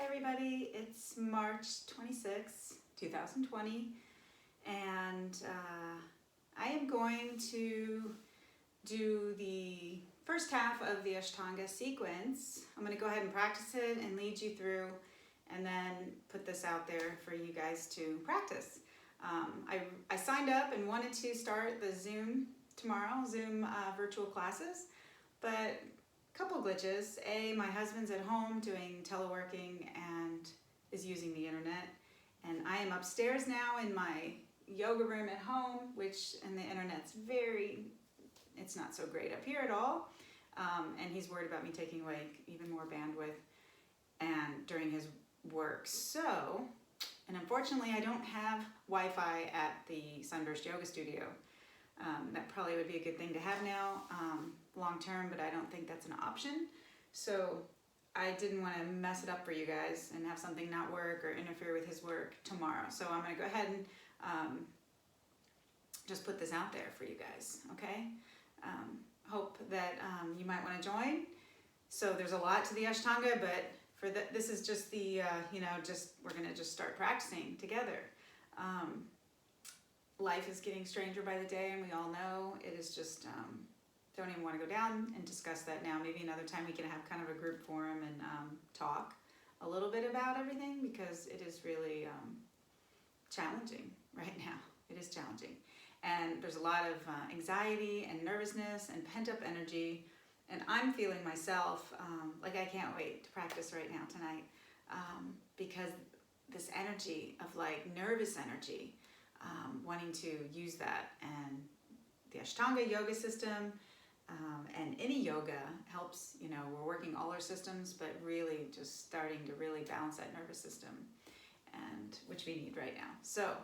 everybody. It's March 26, 2020, and I am going to do the first half of the Ashtanga sequence. I'm going to go ahead and practice it and lead you through, and then put this out there for you guys to practice. I signed up and wanted to start the Zoom virtual classes, but a couple glitches. My husband's at home doing teleworking and is using the internet, and I am upstairs now in my yoga room at home, and the internet's it's not so great up here at all, and he's worried about me taking away even more bandwidth and during his work. So, and unfortunately I don't have Wi-Fi at the Sunburst Yoga studio. That probably would be a good thing to have now long term, but I don't think that's an option. So I didn't want to mess it up for you guys and have something not work or interfere with his work tomorrow. So I'm going to go ahead and just put this out there for you guys, okay? Hope that you might want to join. So there's a lot to the Ashtanga, but this is just the, we're going to just start practicing together. Life is getting stranger by the day, and we all know it is just, don't even want to go down and discuss that now. Maybe another time we can have kind of a group forum and talk a little bit about everything, because it is really challenging right now. It is challenging. And there's a lot of anxiety and nervousness and pent-up energy. And I'm feeling myself, like I can't wait to practice right now tonight, because this energy of nervous energy, wanting to use that, and the Ashtanga yoga system and any yoga helps. We're working all our systems, but really just starting to really balance that nervous system, and which we need right now. So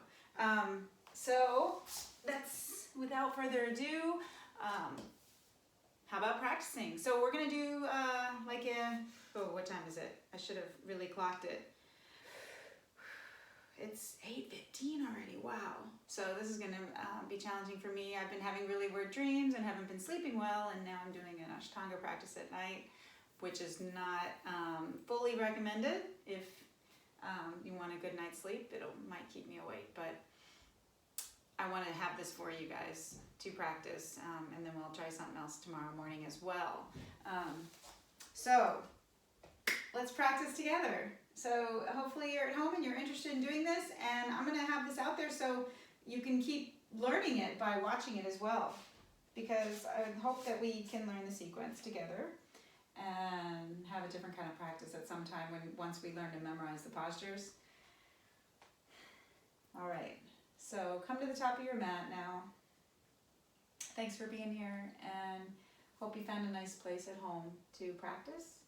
that's, without further ado, how about practicing? So we're gonna do what time is it? I should have really clocked it. It's 8:15 already, wow. So this is gonna be challenging for me. I've been having really weird dreams and haven't been sleeping well, and now I'm doing an Ashtanga practice at night, which is not fully recommended. If you want a good night's sleep, might keep me awake, but I want to have this for you guys to practice, and then we'll try something else tomorrow morning as well. So let's practice together. So hopefully you're at home and you're interested in doing this, and I'm going to have this out there so you can keep learning it by watching it as well, because I hope that we can learn the sequence together and have a different kind of practice at some time once we learn to memorize the postures. All right, so come to the top of your mat now. Thanks for being here, and hope you found a nice place at home to practice.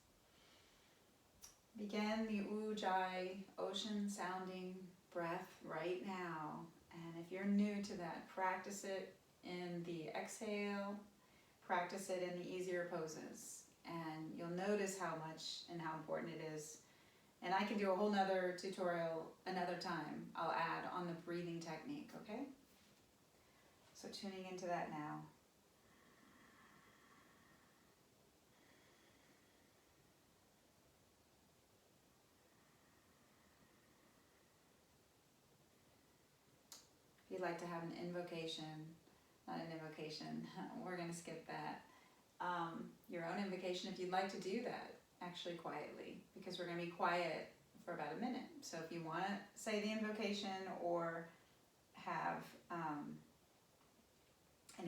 Begin the Ujjayi ocean sounding breath right now. And if you're new to that, practice it in the exhale, practice it in the easier poses. And you'll notice how much and how important it is. And I can do a whole nother tutorial another time. I'll add on the breathing technique, okay? So tuning into that now. If you'd like to have an invocation, not an invocation, we're going to skip that. Your own invocation, if you'd like to do that, actually quietly, because we're going to be quiet for about a minute. So if you want to say the invocation or have an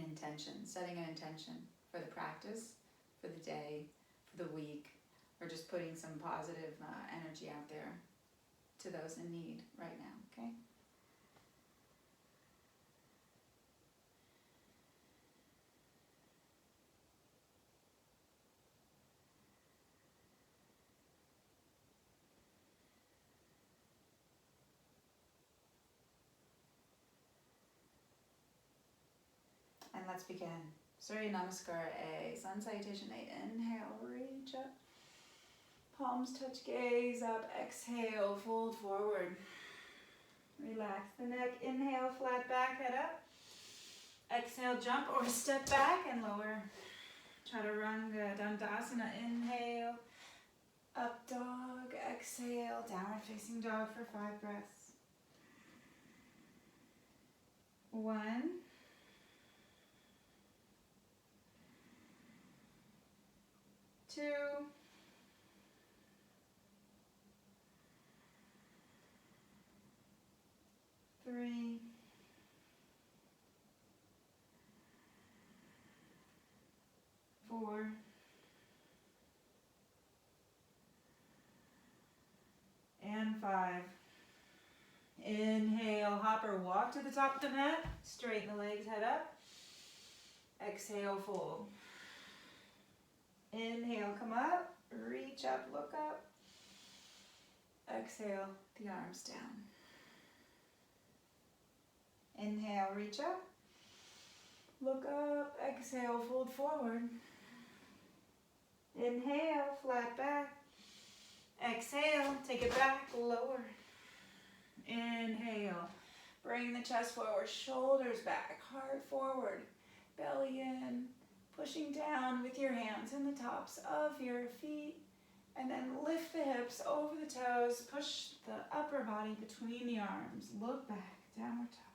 intention, setting an intention for the practice, for the day, for the week, or just putting some positive energy out there to those in need right now, okay? And let's begin. Surya Namaskar A, Sun Salutation A. Inhale, reach up. Palms touch, gaze up. Exhale, fold forward. Relax the neck. Inhale, flat back, head up. Exhale, jump or step back and lower. Chaturanga Dandasana. Inhale, up dog. Exhale, exhale, downward facing dog for 5 breaths. 1, 2, 3, 4, and 5. Inhale, hopper, walk to the top of the mat, straighten the legs, head up. Exhale, fold. Inhale, come up, reach up, look up. Exhale, the arms down. Inhale, reach up, look up, exhale, fold forward. Inhale, flat back. Exhale, take it back, lower. Inhale, bring the chest forward, shoulders back, heart forward, belly in, pushing down with your hands in the tops of your feet, and then lift the hips over the toes, push the upper body between the arms, look back, downward dog.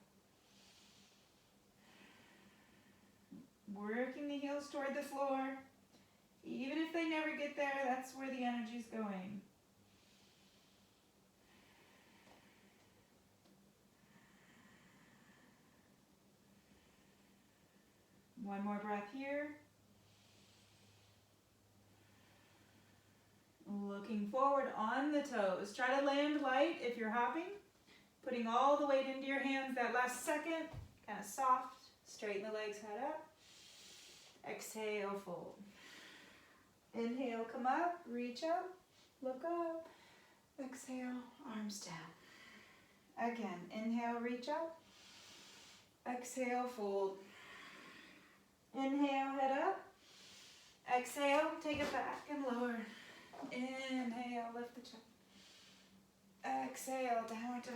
Working the heels toward the floor. Even if they never get there, that's where the energy's going. One more breath here. Looking forward on the toes. Try to land light if you're hopping. Putting all the weight into your hands that last second. Kind of soft. Straighten the legs, head up. Exhale, fold. Inhale, come up, reach up, look up. Exhale, arms down. Again, inhale, reach up. Exhale, fold. Inhale, head up. Exhale, take it back and lower. Inhale, lift the chest. Exhale, downward dog.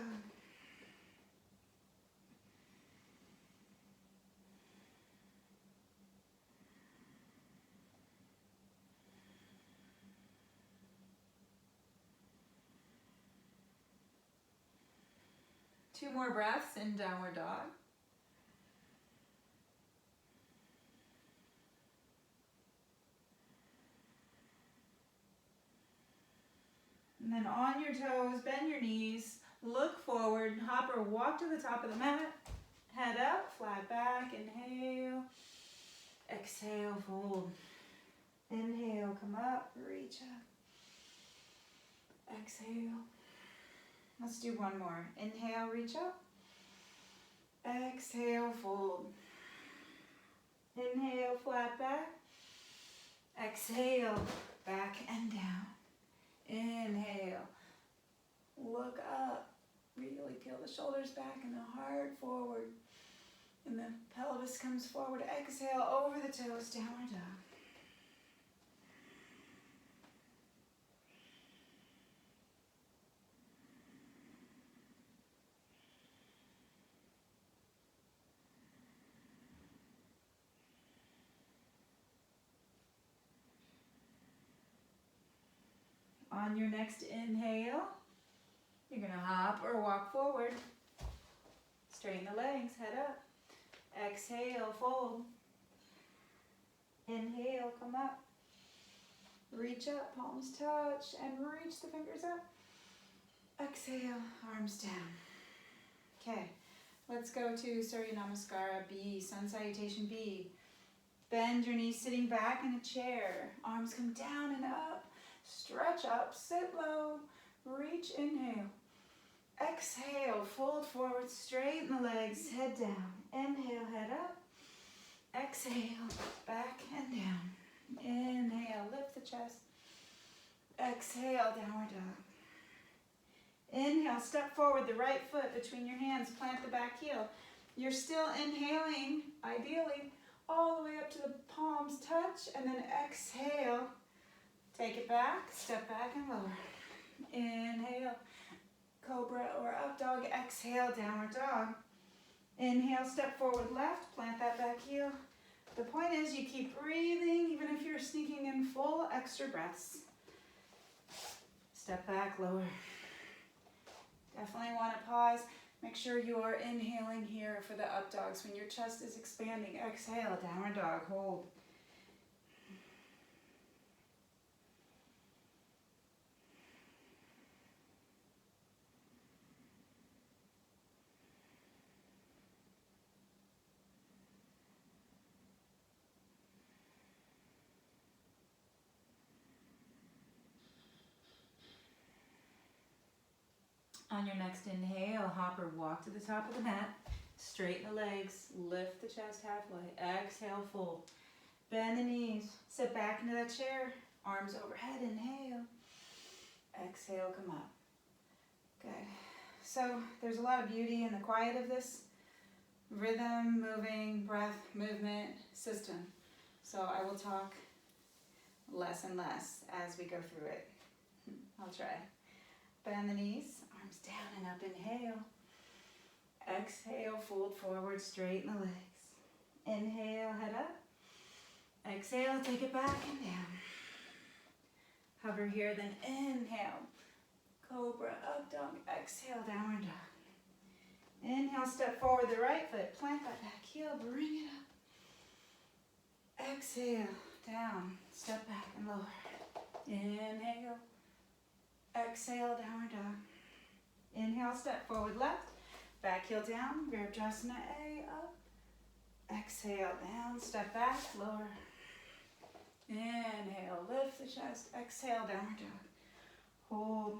Two more breaths in downward dog. And then on your toes, bend your knees, look forward, hop or walk to the top of the mat. Head up, flat back, inhale. Exhale, fold. Inhale, come up, reach up. Exhale. Let's do one more. Inhale, reach up. Exhale, fold. Inhale, flat back. Exhale, back and down. Inhale, look up. Really peel the shoulders back and the heart forward. And the pelvis comes forward. Exhale, over the toes, downward dog. On your next inhale, you're going to hop or walk forward. Straighten the legs, head up. Exhale, fold. Inhale, come up. Reach up, palms touch, and reach the fingers up. Exhale, arms down. Okay, let's go to Surya Namaskara B, Sun Salutation B. Bend your knees sitting back in a chair. Arms come down and up. Stretch up, sit low, reach, inhale. Exhale, fold forward, straighten the legs, head down. Inhale, head up. Exhale, back and down. Inhale, lift the chest. Exhale, downward dog. Inhale, step forward, the right foot between your hands, plant the back heel. You're still inhaling, ideally, all the way up to the palms touch, and then exhale. Take it back, step back and lower. Inhale, cobra or up dog. Exhale, downward dog. Inhale, step forward left, plant that back heel. The point is you keep breathing even if you're sneaking in full extra breaths. Step back, lower. Definitely want to pause. Make sure you are inhaling here for the up dogs. When your chest is expanding, exhale, downward dog, hold. On your next inhale, hop or walk to the top of the mat. Straighten the legs, lift the chest halfway. Exhale, fold. Bend the knees, sit back into that chair. Arms overhead, inhale. Exhale, come up. Good. So there's a lot of beauty in the quiet of this rhythm, moving, breath, movement system. So I will talk less and less as we go through it. I'll try. Bend the knees, arms down and up, inhale. Exhale, fold forward, straighten the legs. Inhale, head up. Exhale, take it back and down. Hover here, then inhale. Cobra, up dog, exhale, downward dog. Inhale, step forward the right foot, plant that back heel, bring it up. Exhale, down, step back and lower. Inhale. Exhale, downward dog. Inhale, step forward left. Back heel down, Virabhadrasana A, up. Exhale, down, step back, lower. Inhale, lift the chest. Exhale, downward dog. Hold.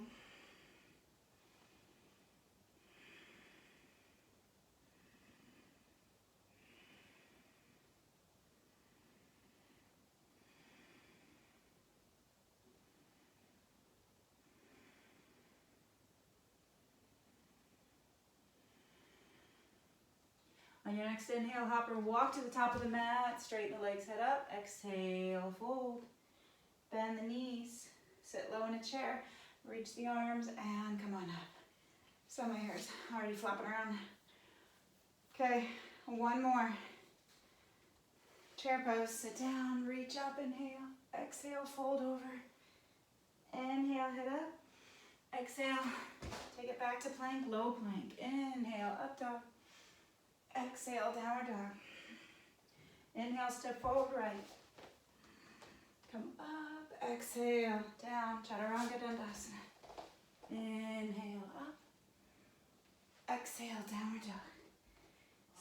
On your next inhale, hop or walk to the top of the mat. Straighten the legs, head up. Exhale, fold. Bend the knees. Sit low in a chair. Reach the arms and come on up. So my hair's already flopping around. Okay, one more. Chair pose, sit down, reach up, inhale. Exhale, fold over. Inhale, head up. Exhale, take it back to plank, low plank. Inhale, up dog. Exhale, downward dog. Inhale, step forward, right. Come up, exhale, down, Chaturanga Dandasana. Inhale, up. Exhale, downward dog.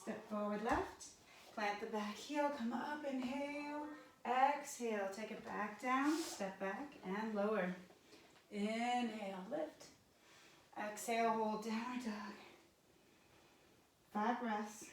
Step forward, left. Plant the back heel, come up, inhale. Exhale, take it back down, step back and lower. Inhale, lift. Exhale, hold, downward dog. 5 breaths.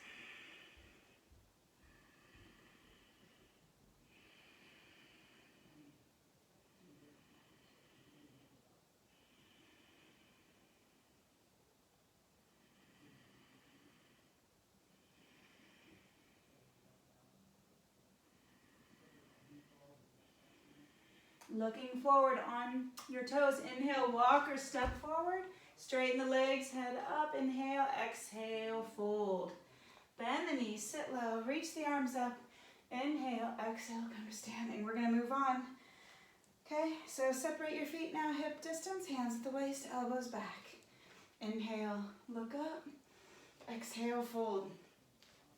Looking forward on your toes. Inhale, walk or step forward. Straighten the legs, head up, inhale, exhale, fold. Bend the knees, sit low, reach the arms up. Inhale, exhale, come to standing. We're gonna move on. Okay, so separate your feet now, hip distance, hands at the waist, elbows back. Inhale, look up. Exhale, fold.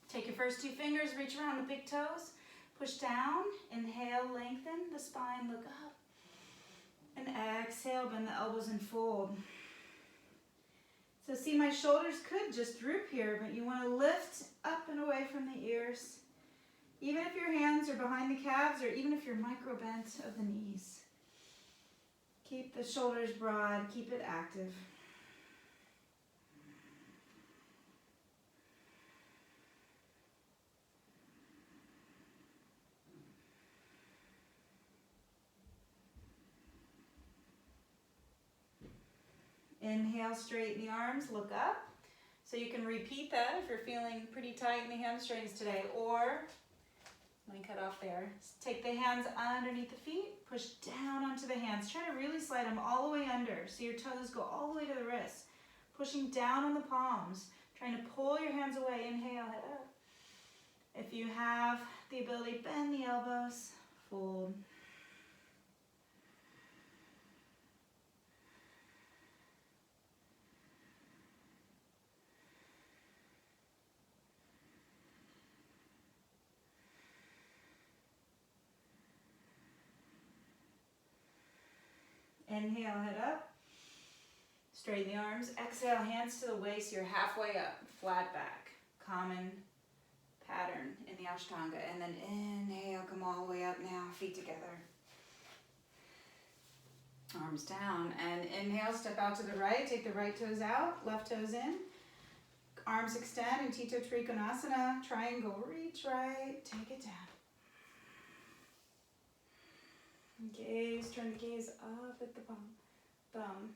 Take your first 2 fingers, reach around the big toes. Push down, inhale, lengthen the spine, look up. And exhale, bend the elbows and fold. So see, my shoulders could just droop here, but you want to lift up and away from the ears. Even if your hands are behind the calves, or even if you're micro bent of the knees. Keep the shoulders broad, keep it active. Inhale, straighten the arms, look up. So you can repeat that if you're feeling pretty tight in the hamstrings today. Or, let me cut off there. Take the hands underneath the feet, push down onto the hands. Try to really slide them all the way under so your toes go all the way to the wrists. Pushing down on the palms, trying to pull your hands away. Inhale, head up. If you have the ability, bend the elbows, fold. Inhale, head up. Straighten the arms. Exhale, hands to the waist. You're halfway up, flat back. Common pattern in the Ashtanga. And then inhale, come all the way up now, feet together. Arms down. And inhale, step out to the right. Take the right toes out, left toes in. Arms extend in Tita Trikonasana. Triangle, reach right, take it down. Gaze, turn the gaze up at the thumb.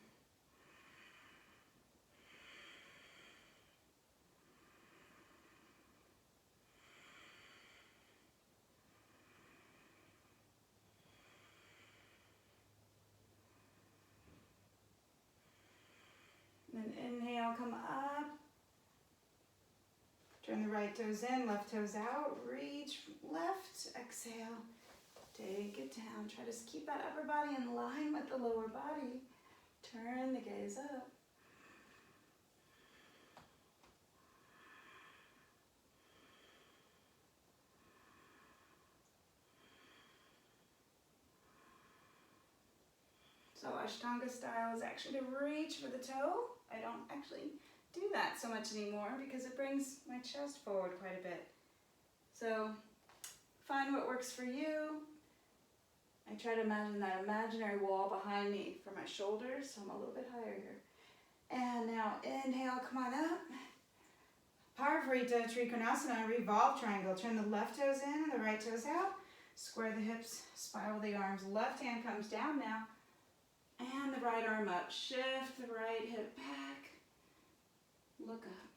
Then inhale, come up. Turn the right toes in, left toes out. Reach left, exhale. Take it down. Try to keep that upper body in line with the lower body. Turn the gaze up. So Ashtanga style is actually to reach for the toe. I don't actually do that so much anymore because it brings my chest forward quite a bit. So find what works for you. I try to imagine that imaginary wall behind me for my shoulders, so I'm a little bit higher here. And now inhale, come on up. Parivrita Trikonasana, revolve triangle. Turn the left toes in and the right toes out. Square the hips, spiral the arms. Left hand comes down now. And the right arm up. Shift the right hip back. Look up.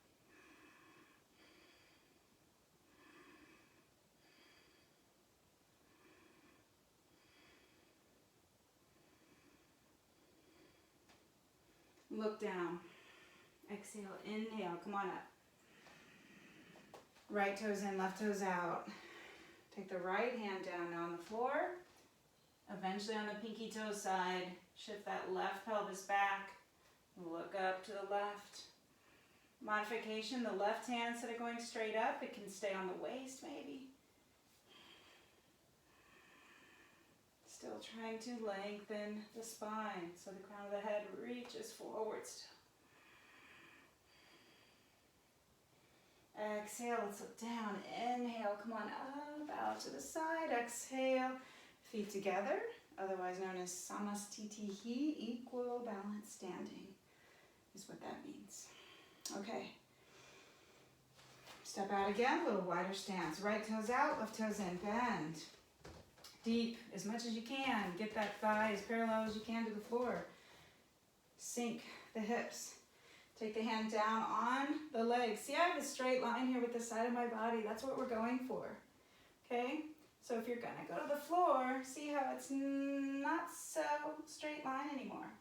Look down. Exhale, inhale, come on up. Right toes in, left toes out. Take the right hand down now on the floor. Eventually on the pinky toe side, shift that left pelvis back. Look up to the left. Modification, the left hand, instead of going straight up, it can stay on the waist maybe. Still trying to lengthen the spine so the crown of the head reaches forward still. Exhale, let's look down. Inhale, come on up, out to the side. Exhale, feet together, otherwise known as samastitihi, equal balance standing is what that means. Okay. Step out again, a little wider stance. Right toes out, left toes in, bend. Deep as much as you can. Get that thigh as parallel as you can to the floor. Sink the hips. Take the hand down on the legs. See, I have a straight line here with the side of my body. That's what we're going for. Okay? So if you're going to go to the floor, see how it's not so straight line anymore.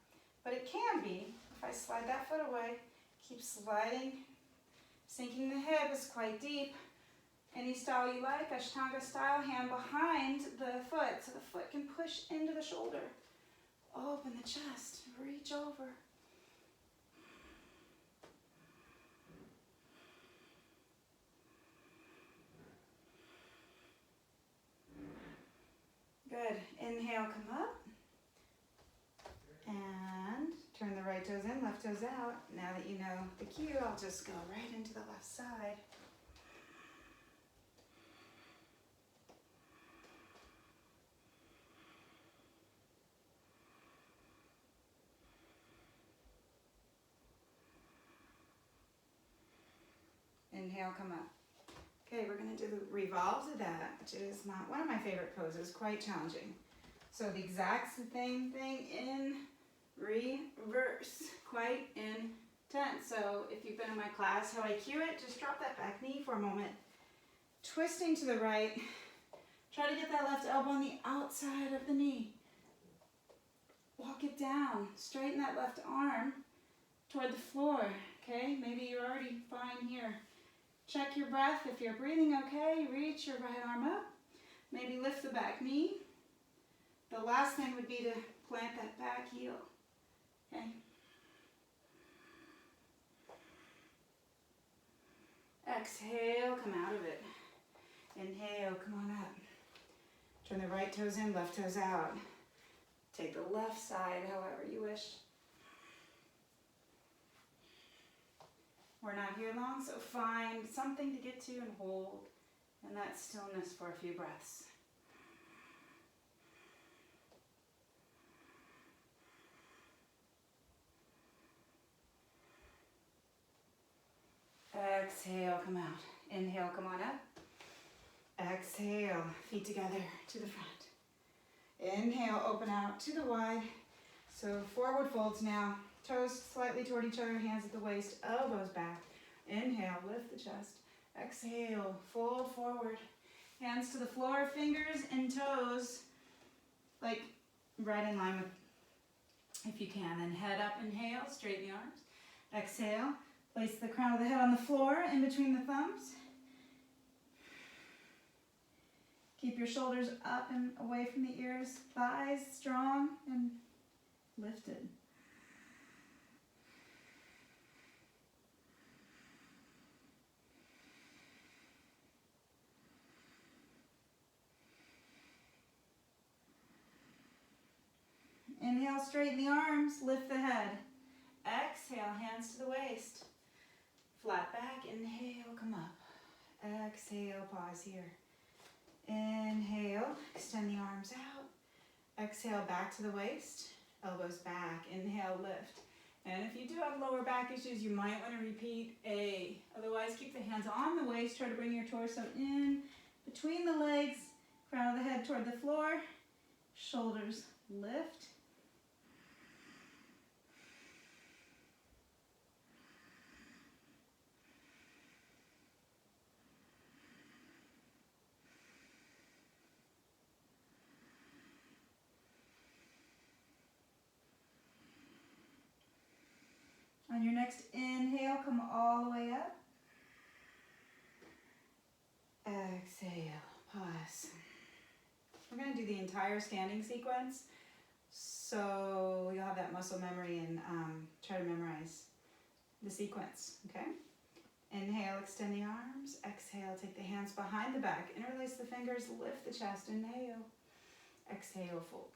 But it can be. If I slide that foot away, keep sliding. Sinking the hip is quite deep. Any style you like, Ashtanga style, hand behind the foot so the foot can push into the shoulder. Open the chest, reach over. Good. Inhale, come up. And turn the right toes in, left toes out. Now that you know the cue, I'll just go right into the left side. Inhale, come up. Okay, we're going to do the revolves of that, which is one of my favorite poses, quite challenging. So the exact same thing in reverse, quite intense. So if you've been in my class, how I cue it, just drop that back knee for a moment. Twisting to the right, try to get that left elbow on the outside of the knee. Walk it down, straighten that left arm toward the floor, okay? Maybe you're already fine here. Check your breath. If you're breathing okay, reach your right arm up. Maybe lift the back knee. The last thing would be to plant that back heel, okay? Exhale, come out of it. Inhale, come on up. Turn the right toes in, left toes out. Take the left side however you wish. We're not here long, so find something to get to and hold in that stillness for a few breaths. Exhale, come out. Inhale, come on up. Exhale, feet together to the front. Inhale, open out to the wide. So forward folds now. Toes slightly toward each other, hands at the waist, elbows back. Inhale, lift the chest. Exhale, fold forward. Hands to the floor, fingers and toes, like right in line with, if you can. Then head up, inhale, straighten the arms. Exhale, place the crown of the head on the floor in between the thumbs. Keep your shoulders up and away from the ears, thighs strong and lifted. Inhale, straighten the arms, lift the head. Exhale, hands to the waist. Flat back, inhale, come up. Exhale, pause here. Inhale, extend the arms out. Exhale, back to the waist, elbows back. Inhale, lift. And if you do have lower back issues, you might want to repeat A. Otherwise, keep the hands on the waist. Try to bring your torso in between the legs, crown of the head toward the floor, shoulders lift. On your next inhale, come all the way up. Exhale, pause. We're going to do the entire standing sequence, so you'll have that muscle memory and try to memorize the sequence, okay? Inhale, extend the arms. Exhale, take the hands behind the back. Interlace the fingers, lift the chest. Inhale. Exhale, fold.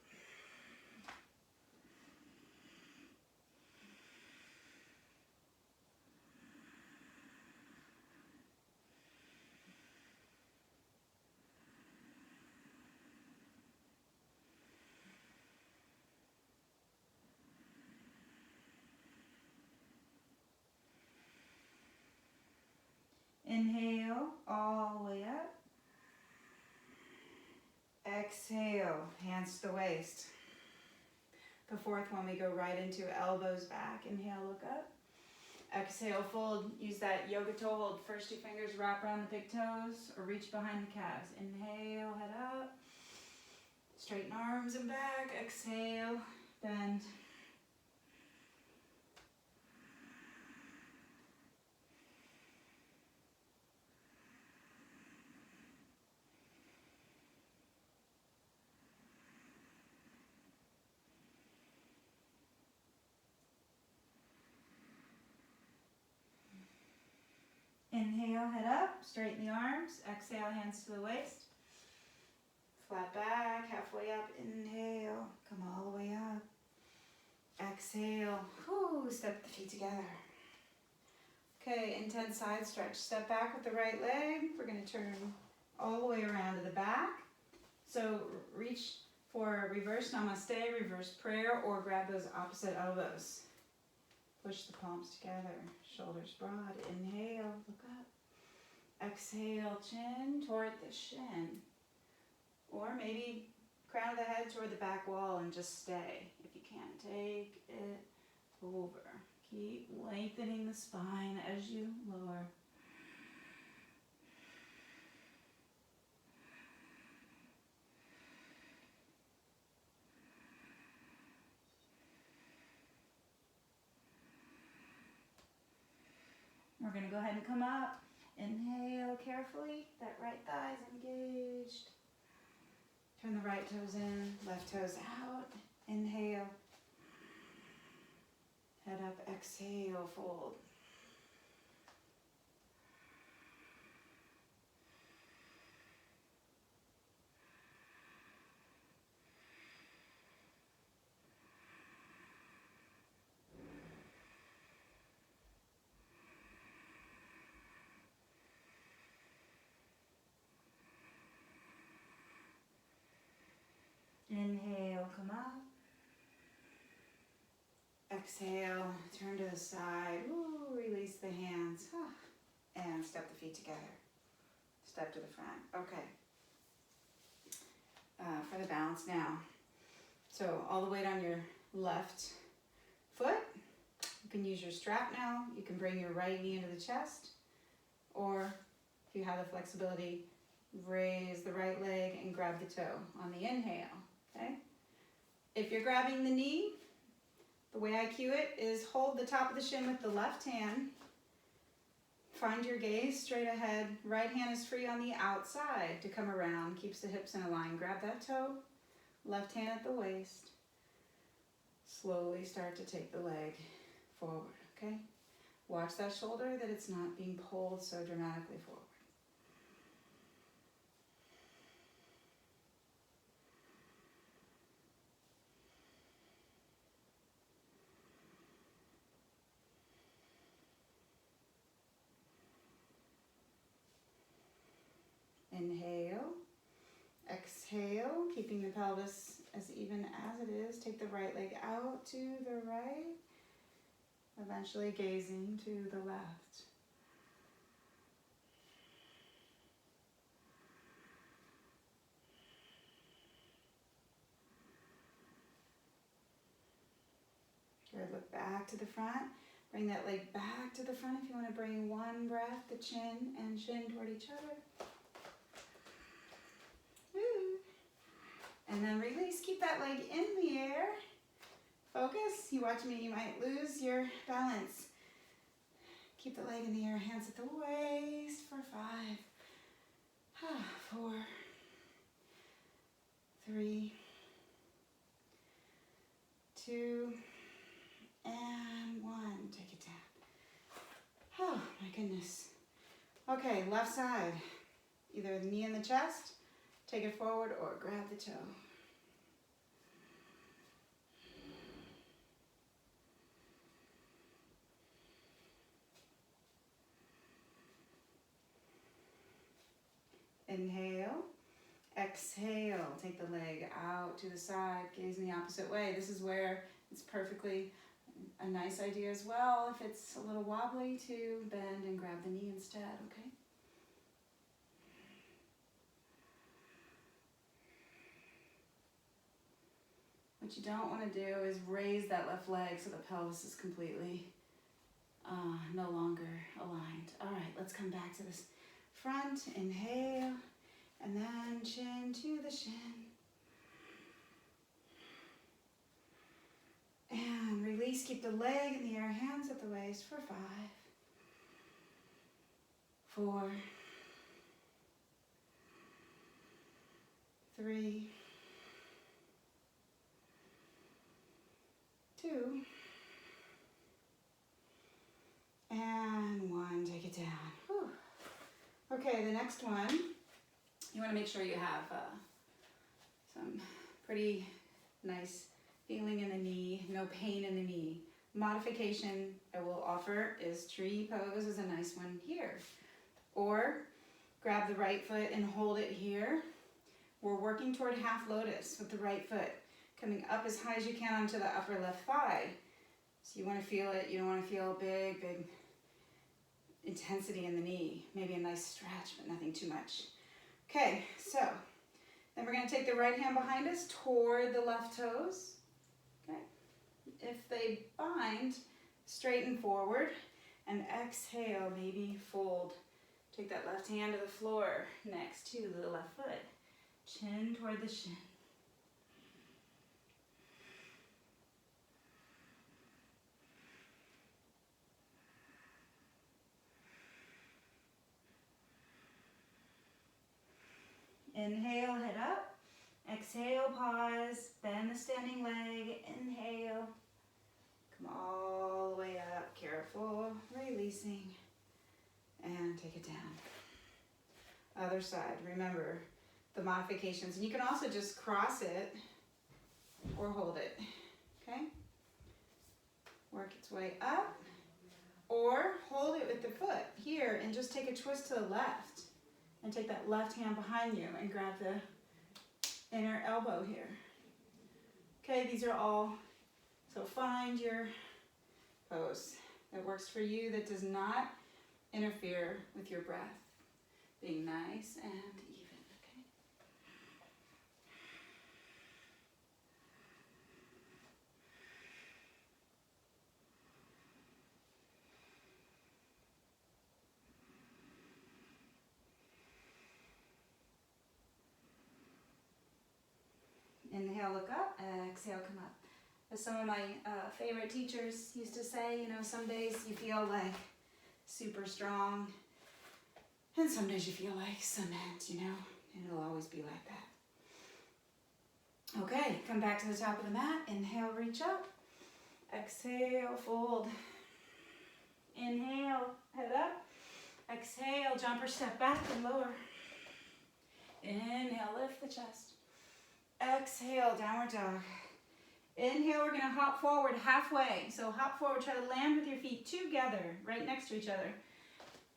Inhale, all the way up. Exhale, hands to the waist. The fourth one, we go right into elbows back. Inhale, look up. Exhale, fold. Use that yoga toe hold. First two fingers wrap around the big toes or reach behind the calves. Inhale, head up. Straighten arms and back. Exhale, bend. Inhale, head up, straighten the arms. Exhale, hands to the waist. Flat back, halfway up. Inhale, come all the way up. Exhale, step the feet together. Okay, intense side stretch. Step back with the right leg. We're going to turn all the way around to the back. So reach for reverse namaste, reverse prayer, or grab those opposite elbows. Push the palms together, shoulders broad. Inhale, look up. Exhale, chin toward the shin. Or maybe crown of the head toward the back wall and just stay. If you can't, take it over. Keep lengthening the spine as you lower. We're going to go ahead and come up. Inhale carefully. That right thigh is engaged. Turn the right toes in, left toes out. Inhale. Head up, exhale, fold. Exhale, turn to the side. Ooh, release the hands. And step the feet together. Step to the front. Okay. For the balance now. So all the weight on your left foot. You can use your strap now. You can bring your right knee into the chest. Or if you have the flexibility, raise the right leg and grab the toe on the inhale. Okay? If you're grabbing the knee, the way I cue it is hold the top of the shin with the left hand. Find your gaze straight ahead. Right hand is free on the outside to come around. Keeps the hips in a line. Grab that toe. Left hand at the waist. Slowly start to take the leg forward, okay? Watch that shoulder, that it's not being pulled so dramatically forward. Inhale, exhale, keeping the pelvis as even as it is. Take the right leg out to the right, eventually gazing to the left. Good, look back to the front. Bring that leg back to the front if you want to bring one breath, the chin and shin toward each other. And then release, keep that leg in the air. Focus, you watch me, you might lose your balance. Keep the leg in the air, hands at the waist for 5, 4, 3, 2, and 1. Take it down. Oh my goodness. Okay, left side. Either the knee in the chest, take it forward, or grab the toe. Inhale, exhale, take the leg out to the side, gaze in the opposite way. This is where it's perfectly a nice idea as well, if it's a little wobbly, to bend and grab the knee instead, okay? What you don't want to do is raise that left leg so the pelvis is completely no longer aligned. All right, let's come back to this front. Inhale, and then chin to the shin. And release, keep the leg in the air, hands at the waist for 5, 4, 3, 2, and 1. Take it down. Whew. Okay, the next one, you want to make sure you have some pretty nice feeling in the knee, no pain in the knee. Modification I will offer is tree pose is a nice one here. Or grab the right foot and hold it here. We're working toward half lotus with the right foot, coming up as high as you can onto the upper left thigh. So you want to feel it, you don't want to feel big intensity in the knee. Maybe a nice stretch, but nothing too much. Okay, so then we're going to take the right hand behind us toward the left toes. Okay, if they bind, straighten forward and exhale, maybe fold. Take that left hand to the floor next to the left foot. Chin toward the shin. Inhale, head up. Exhale, pause. Bend the standing leg. Inhale. Come all the way up. Careful. Releasing. And take it down. Other side. Remember the modifications. And you can also just cross it or hold it. Okay? Work its way up. Or hold it with the foot here and just take a twist to the left. And take that left hand behind you and grab the inner elbow here. Okay, these are all, so find your pose that works for you, that does not interfere with your breath. Being nice and even, okay? Inhale, look up. Exhale, come up. As some of my favorite teachers used to say, you know, some days you feel like super strong, and some days you feel like cement, you know, and it'll always be like that. Okay, come back to the top of the mat. Inhale, reach up. Exhale, fold. Inhale, head up. Exhale, jump or step back and lower. Inhale, lift the chest. Exhale, downward dog. Inhale, we're gonna hop forward halfway. So hop forward, try to land with your feet together, right next to each other.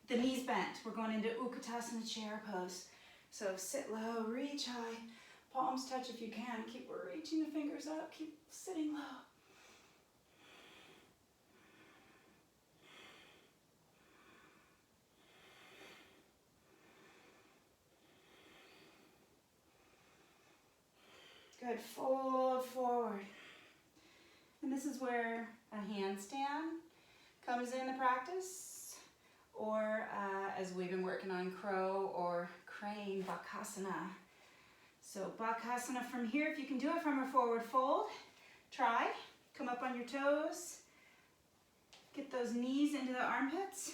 The knees bent. We're going into Utkatasana chair pose. So sit low, reach high, palms touch if you can. Keep reaching the fingers up, keep sitting low. Good, fold forward. And this is where a handstand comes into practice, or as we've been working on crow or crane, Bakasana. So Bakasana from here, if you can do it from a forward fold, try. Come up on your toes. Get those knees into the armpits.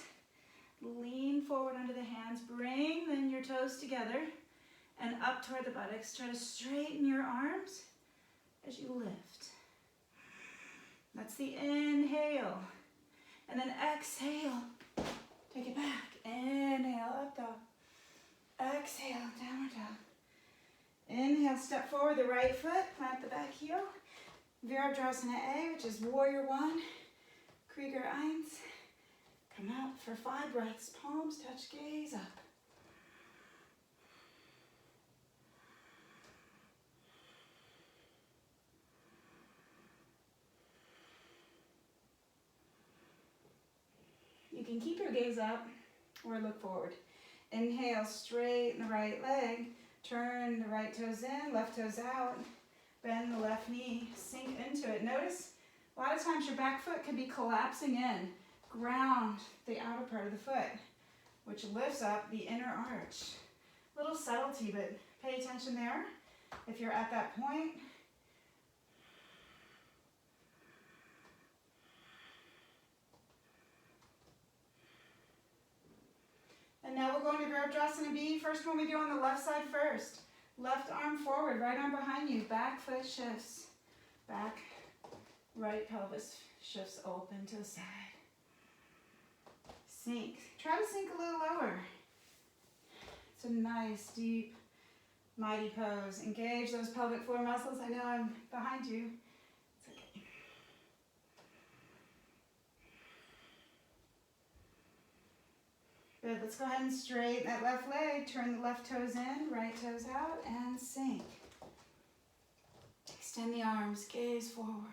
Lean forward under the hands. Bring then your toes together and up toward the buttocks. Try to straighten your arms as you lift. That's the inhale. And then exhale. Take it back. Inhale, up dog. Exhale, downward dog. Inhale, step forward, the right foot, plant the back heel. Virabhadrasana A, which is warrior one. Krieger Eins. Come up for 5 breaths. Palms touch, gaze up. You can keep your gaze up or look forward. Inhale, straighten the right leg. Turn the right toes in, left toes out. Bend the left knee, sink into it. Notice a lot of times your back foot could be collapsing in. Ground the outer part of the foot, which lifts up the inner arch. Little subtlety, but pay attention there if you're at that point. And now we're going to Virabhadrasana B. First one we do on the left side first. Left arm forward, right arm behind you. Back foot shifts. Back, right pelvis shifts open to the side. Sink. Try to sink a little lower. It's a nice, deep, mighty pose. Engage those pelvic floor muscles. I know I'm behind you. It's okay. Good, let's go ahead and straighten that left leg. Turn the left toes in, right toes out, and sink. Extend the arms, gaze forward.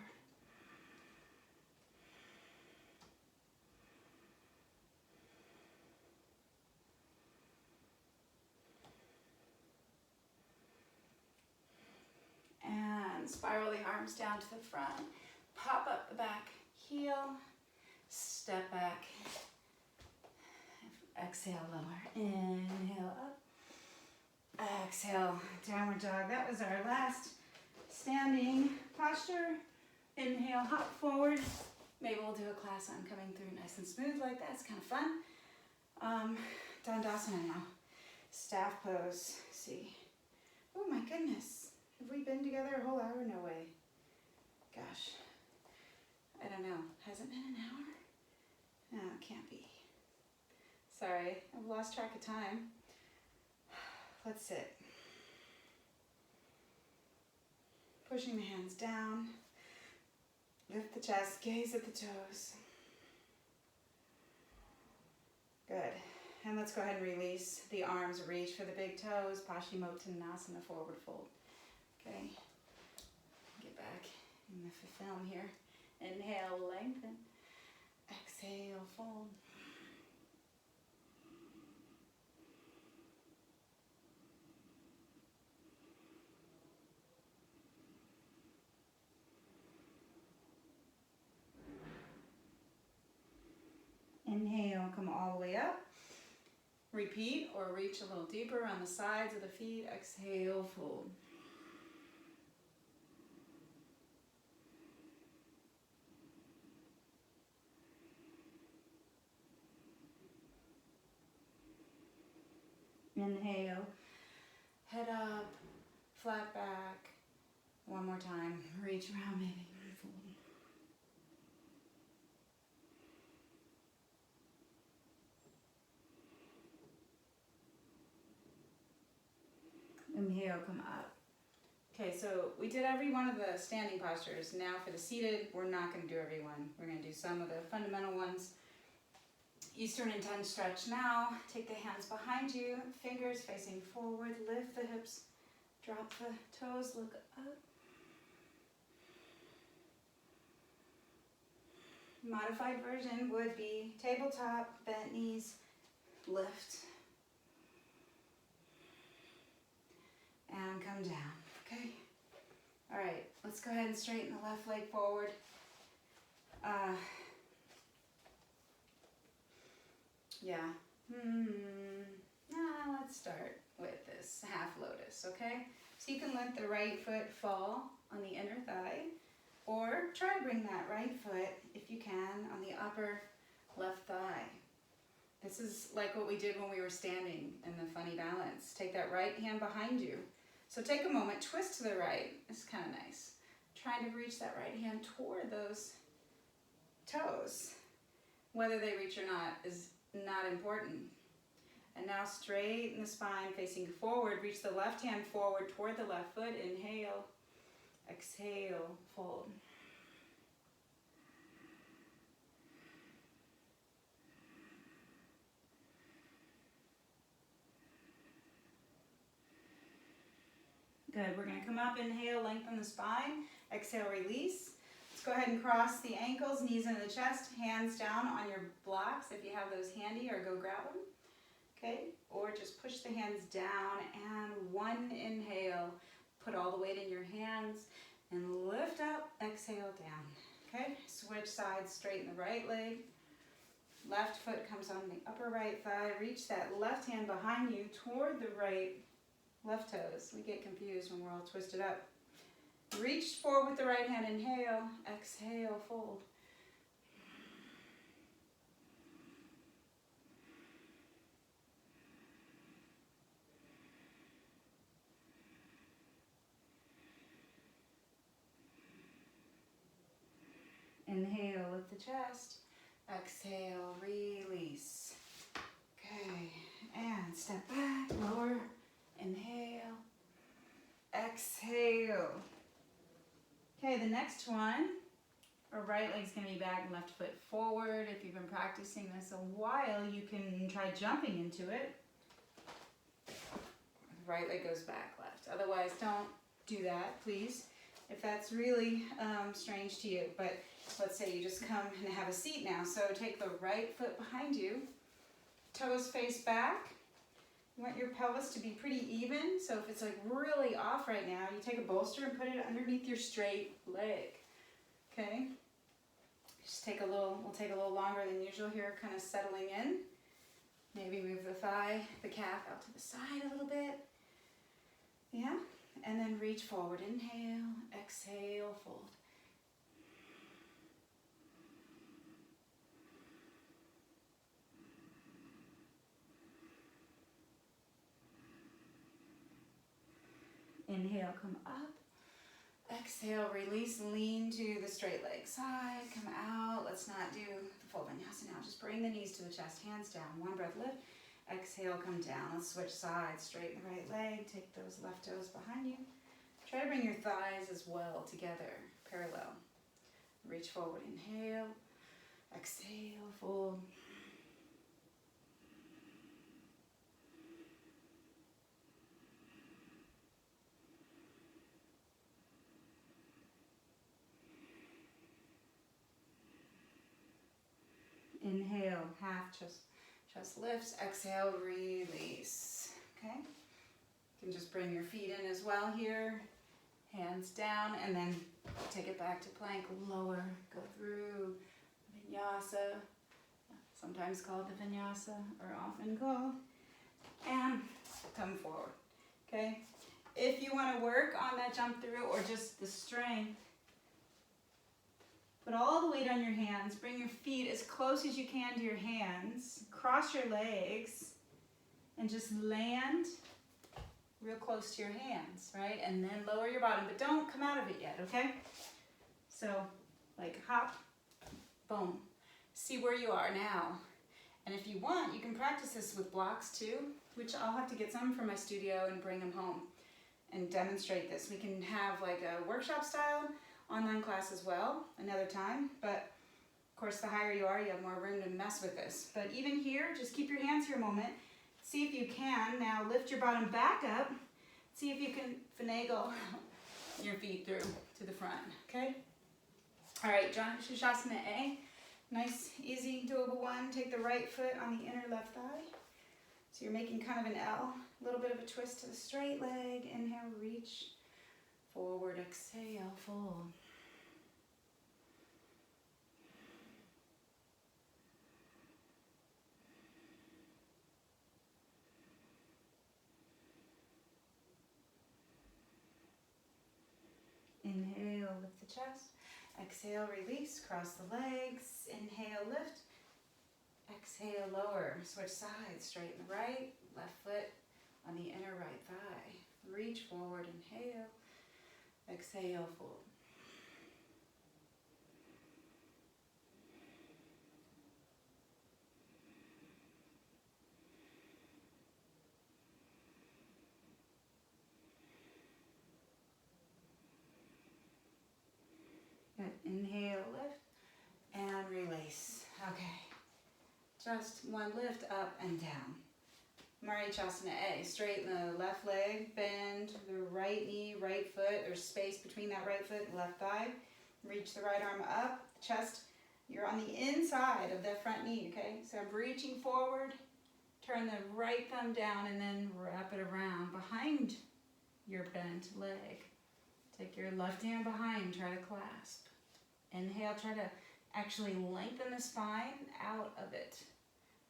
And spiral the arms down to the front. Pop up the back heel. Step back. Exhale, lower. Inhale, up. Exhale, downward dog. That was our last standing posture. Inhale, hop forward. Maybe we'll do a class on coming through nice and smooth like that. It's kind of fun. Dandasana now. Staff pose. See. Oh my goodness. Have we been together a whole hour? No way. Gosh. I don't know. Has it been an hour? No, it can't be. Sorry, I've lost track of time. Let's sit. Pushing the hands down. Lift the chest, gaze at the toes. Good. And let's go ahead and release the arms. Reach for the big toes. Paschimottanasana, forward fold. Okay. Get back in the film here. Inhale, lengthen. Exhale, fold. Inhale, come all the way up. Repeat or reach a little deeper on the sides of the feet. Exhale, fold. Inhale, head up, flat back. One more time, reach around maybe, fold. Inhale, come up. Okay, so we did every one of the standing postures. Now for the seated, we're not going to do every one. We're going to do some of the fundamental ones. Eastern intense stretch now. Take the hands behind you, fingers facing forward, lift the hips, drop the toes, look up. Modified version would be tabletop, bent knees, lift, and come down, okay? All right, let's go ahead and straighten the left leg forward. Let's start with this half lotus, okay? So you can let the right foot fall on the inner thigh, or try to bring that right foot, if you can, on the upper left thigh. This is like what we did when we were standing in the funny balance. Take that right hand behind you. So take a moment, twist to the right. It's kind of nice. Trying to reach that right hand toward those toes. Whether they reach or not is not important. And now straighten the spine, facing forward. Reach the left hand forward toward the left foot. Inhale, exhale, fold. Good, we're gonna come up, inhale, lengthen the spine. Exhale, release. Let's go ahead and cross the ankles, knees into the chest, hands down on your blocks if you have those handy, or go grab them. Okay, or just push the hands down, and one inhale, put all the weight in your hands, and lift up, exhale down. Okay, switch sides, straighten the right leg. Left foot comes on the upper right thigh. Reach that left hand behind you toward the right left toes. We get confused when we're all twisted up. Reach forward with the right hand, inhale, exhale, fold. Inhale, lift the chest. Exhale, release. Okay, and step back, lower. Inhale, exhale. Okay, the next one, our right leg's gonna be back and left foot forward. If you've been practicing this a while, you can try jumping into it. Right leg goes back, left. Otherwise, don't do that, please, if that's really strange to you. But let's say you just come and have a seat now. So take the right foot behind you, toes face back. You want your pelvis to be pretty even. So if it's like really off right now, you take a bolster and put it underneath your straight leg. Okay? Just we'll take a little longer than usual here, kind of settling in. Maybe move the thigh, the calf out to the side a little bit. Yeah? And then reach forward. Inhale, exhale, fold. Inhale, come up. Exhale, release, lean to the straight leg side. Come out. Let's not do the full vinyasa now. Just bring the knees to the chest, hands down. One breath, lift. Exhale, come down. Let's switch sides. Straighten the right leg. Take those left toes behind you. Try to bring your thighs as well together, parallel. Reach forward. Inhale. Exhale, fold. Inhale, half chest lifts. Exhale, release. Okay? You can just bring your feet in as well here. Hands down, and then take it back to plank. Lower, go through Vinyasa, sometimes called the Vinyasa, or often called. And come forward. Okay? If you want to work on that jump through or just the strength, put all the weight on your hands. Bring your feet as close as you can to your hands. Cross your legs and just land real close to your hands, right? And then lower your bottom, but don't come out of it yet, okay? So, like hop, boom. See where you are now. And if you want, you can practice this with blocks too, which I'll have to get some from my studio and bring them home and demonstrate this. We can have like a workshop style online class as well another time, but of course the higher you are, you have more room to mess with this. But even here, just keep your hands here a moment. See if you can now lift your bottom back up. See if you can finagle your feet through to the front, okay? All right, Shavasana A. Nice, easy, doable one. Take the right foot on the inner left thigh. So you're making kind of an L, a little bit of a twist to the straight leg. Inhale, reach forward, exhale, fold. Inhale, lift the chest. Exhale, release, cross the legs. Inhale, lift. Exhale, lower. Switch sides, straighten the right. Left foot on the inner right thigh. Reach forward, inhale. Exhale, fold. Good. Inhale, lift, and release. Okay. Just one lift up and down. Marichyasana A. Straighten the left leg, bend the right knee, right foot. There's space between that right foot and left thigh. Reach the right arm up, chest. You're on the inside of that front knee, okay? So I'm reaching forward, turn the right thumb down, and then wrap it around behind your bent leg. Take your left hand behind, try to clasp. Inhale, try to actually lengthen the spine out of it.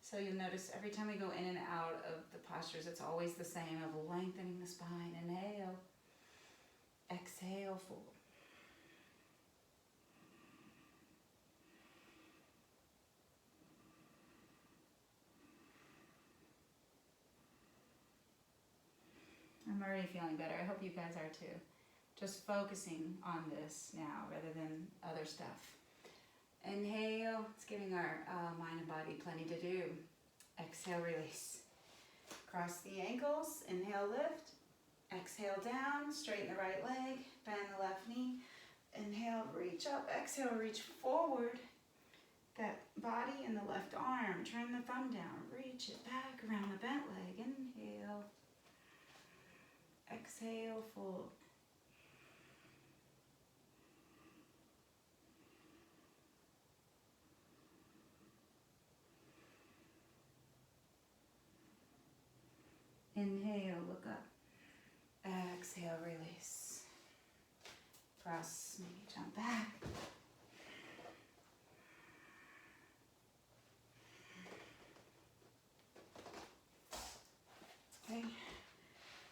So you'll notice every time we go in and out of the postures, it's always the same of lengthening the spine. Inhale, exhale, fold. I'm already feeling better. I hope you guys are too. Just focusing on this now rather than other stuff. Inhale, it's giving our mind and body plenty to do. Exhale, release. Cross the ankles, inhale, lift. Exhale, down, straighten the right leg, bend the left knee. Inhale, reach up, exhale, reach forward. That body and the left arm, turn the thumb down, reach it back around the bent leg. Inhale, exhale, fold. Inhale, look up. Exhale, release. Cross, maybe jump back. Okay.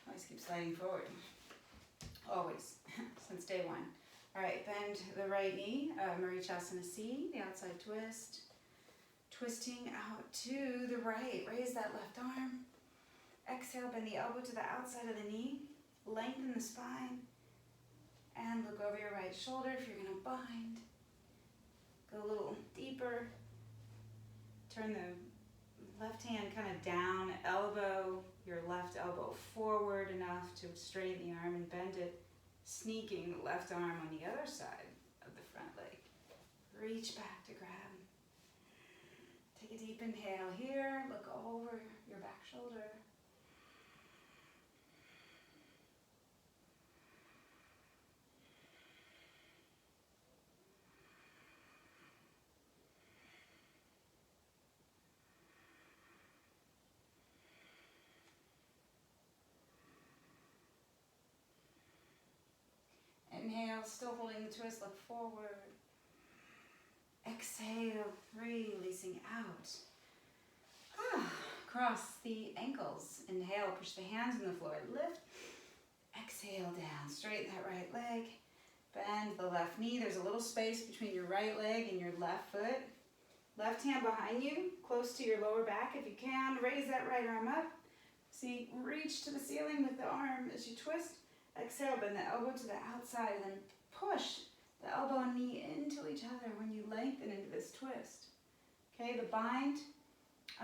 Always keep sliding forward. Always, since day one. All right, bend the right knee, Marichyasana C, the outside twist. Twisting out to the right. Raise that left arm. Exhale, bend the elbow to the outside of the knee. Lengthen the spine. And look over your right shoulder if you're going to bind. Go a little deeper. Turn the left hand kind of down, elbow your left elbow forward enough to straighten the arm and bend it, sneaking the left arm on the other side of the front leg. Reach back to grab. Take a deep inhale here. Look over your back shoulder. Inhale, still holding the twist, look forward. Exhale, releasing out. Cross the ankles. Inhale, push the hands on the floor, lift. Exhale down, straighten that right leg. Bend the left knee. There's a little space between your right leg and your left foot. Left hand behind you, close to your lower back if you can. Raise that right arm up. See, reach to the ceiling with the arm as you twist. Exhale, bend the elbow to the outside and then push the elbow and knee into each other when you lengthen into this twist. Okay, the bind.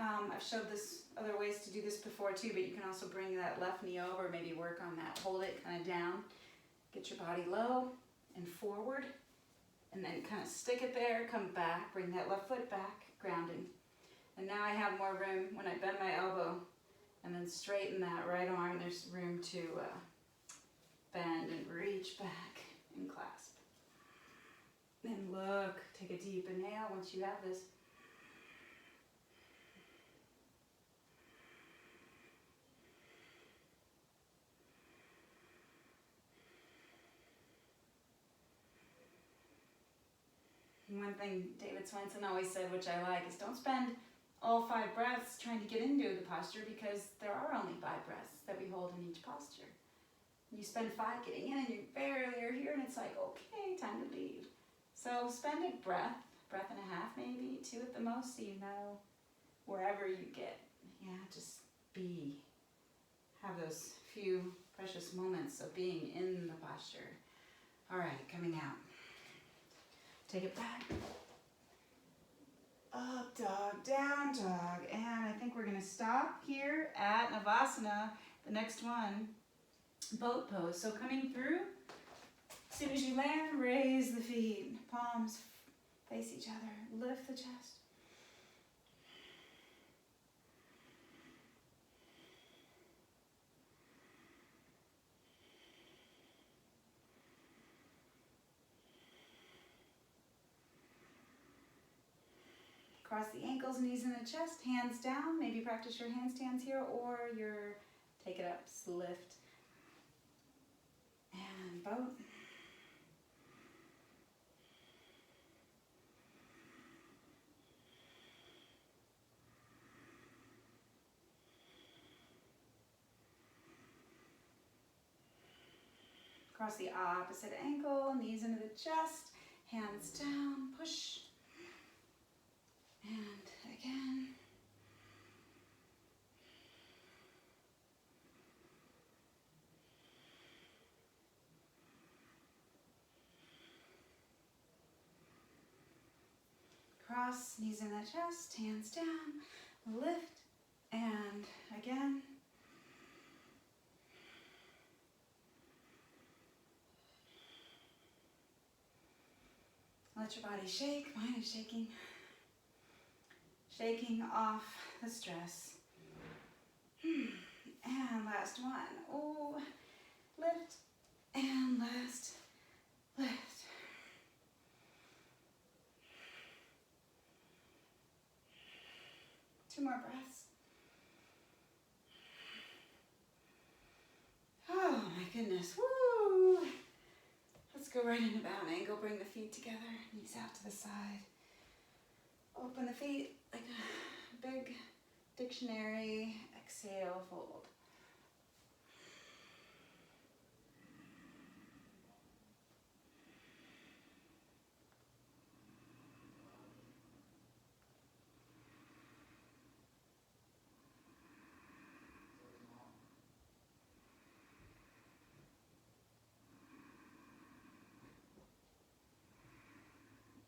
I've showed this other ways to do this before too, but you can also bring that left knee over, maybe work on that. Hold it kind of down. Get your body low and forward. And then kind of stick it there, come back, bring that left foot back, grounding. And now I have more room when I bend my elbow and then straighten that right arm. There's room to bend and reach back and clasp. Then look, take a deep inhale once you have this. One thing David Swenson always said, which I like, is don't spend all 5 breaths trying to get into the posture, because there are only 5 breaths that we hold in each posture. You spend 5 getting in and you barely are here and it's like, okay, time to leave. So spend a breath and a half maybe, 2 at the most, so you know wherever you get. Yeah, just be. Have those few precious moments of being in the posture. All right, coming out. Take it back. Up dog, down dog. And I think we're going to stop here at Navasana, the next one, boat pose. So coming through, as soon as you land, raise the feet. Palms face each other. Lift the chest. Cross the ankles, knees in the chest, hands down. Maybe practice your handstands here, or your take it up, lift, and boat. Cross the opposite ankle, knees into the chest, hands down, push. And again. Cross, knees in the chest, hands down, lift, and again. Let your body shake. Mine is shaking. Shaking off the stress. And last one. Oh, lift and last lift. Two more breaths. Oh my goodness. Woo! Let's go right into bound angle. Bring the feet together, knees out to the side. Open the feet like a big dictionary. Exhale, fold.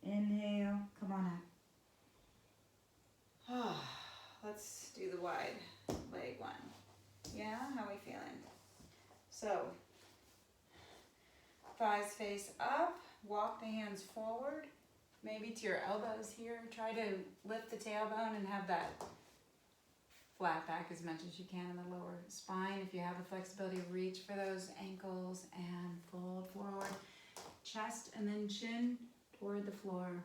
Inhale, come on up. Oh, let's do the wide leg one. Yeah, how are we feeling? So, thighs face up, walk the hands forward, maybe to your elbows here. Try to lift the tailbone and have that flat back as much as you can in the lower spine. If you have the flexibility, reach for those ankles and fold forward. Chest and then chin toward the floor.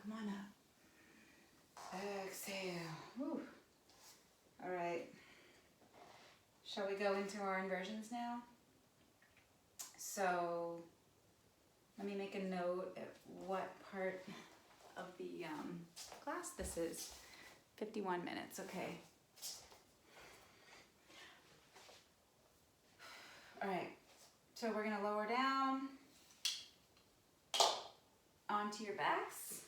Come on up. Exhale. Whew. All right. Shall we go into our inversions now? So let me make a note at what part of the class this is. 51 minutes, okay. All right, so we're gonna lower down onto your backs.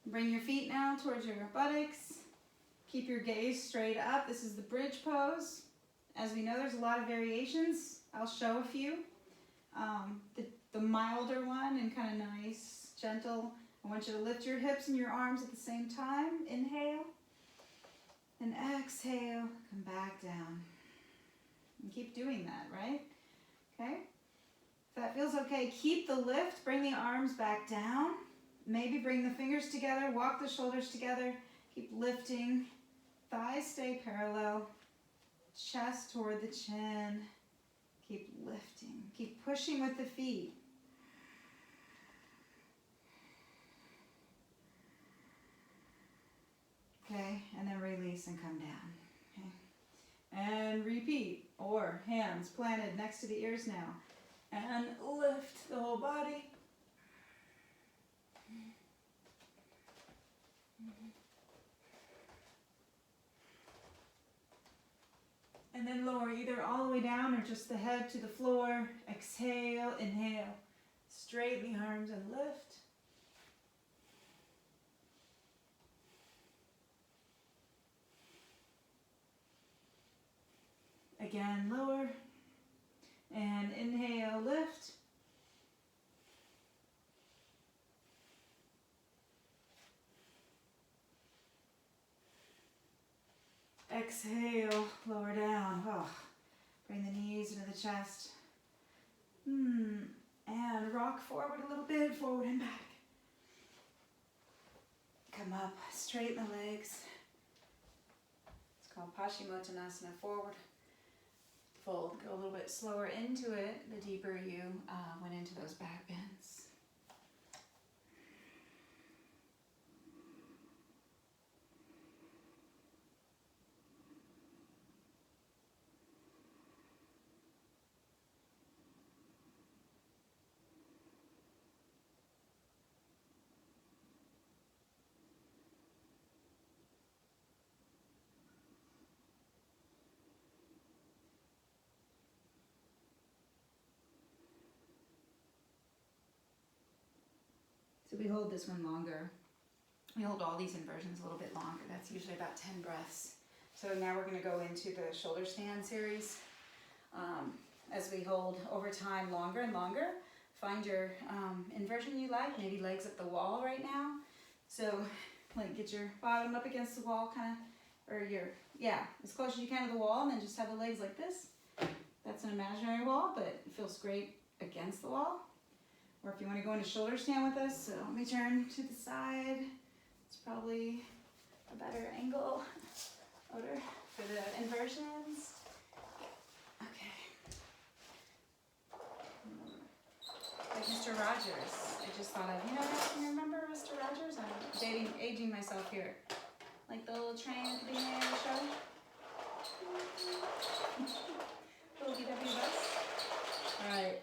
Bring your feet now towards your buttocks. Keep your gaze straight up. This is the bridge pose. As we know, there's a lot of variations. I'll show a few. The milder one and kind of nice, gentle. I want you to lift your hips and your arms at the same time. Inhale and exhale. Come back down. And keep doing that, right? Okay. If that feels okay, keep the lift. Bring the arms back down. Maybe bring the fingers together. Walk the shoulders together. Keep lifting. Thighs stay parallel. Chest toward the chin. Keep lifting. Keep pushing with the feet. Okay, and then release and come down. Okay. And repeat. Or hands planted next to the ears now. And lift the whole body. And then lower either all the way down or just the head to the floor. Exhale, inhale. Straighten the arms and lift. Again, lower. And inhale, lift. Exhale, lower down. Oh, bring the knees into the chest. And rock forward a little bit, forward and back. Come up, straighten the legs. It's called Paschimottanasana, forward fold. Go a little bit slower into it the deeper you went into those back bends. So we hold this one longer. We hold all these inversions a little bit longer. That's usually about 10 breaths. So now we're going to go into the shoulder stand series. As we hold over time longer and longer, find your inversion you like, maybe legs at the wall right now. So like get your bottom up against the wall kind of, or as close as you can to the wall, and then just have the legs like this. That's an imaginary wall, but it feels great against the wall. Or if you want to go into shoulder stand with us, so let me turn to the side. It's probably a better angle for the inversions. Okay. Like Mr. Rogers. I just thought of, you remember Mr. Rogers? I'm aging myself here. Like the little train at the beginning of the show. Little VW bus. All right.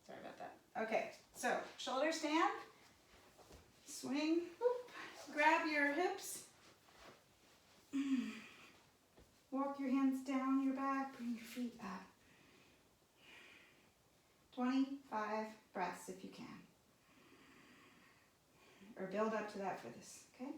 Sorry about that. Okay, so shoulder stand. Swing. Whoop. Grab your hips. Walk your hands down your back. Bring your feet up. 25 breaths if you can. Or build up to that for this, okay?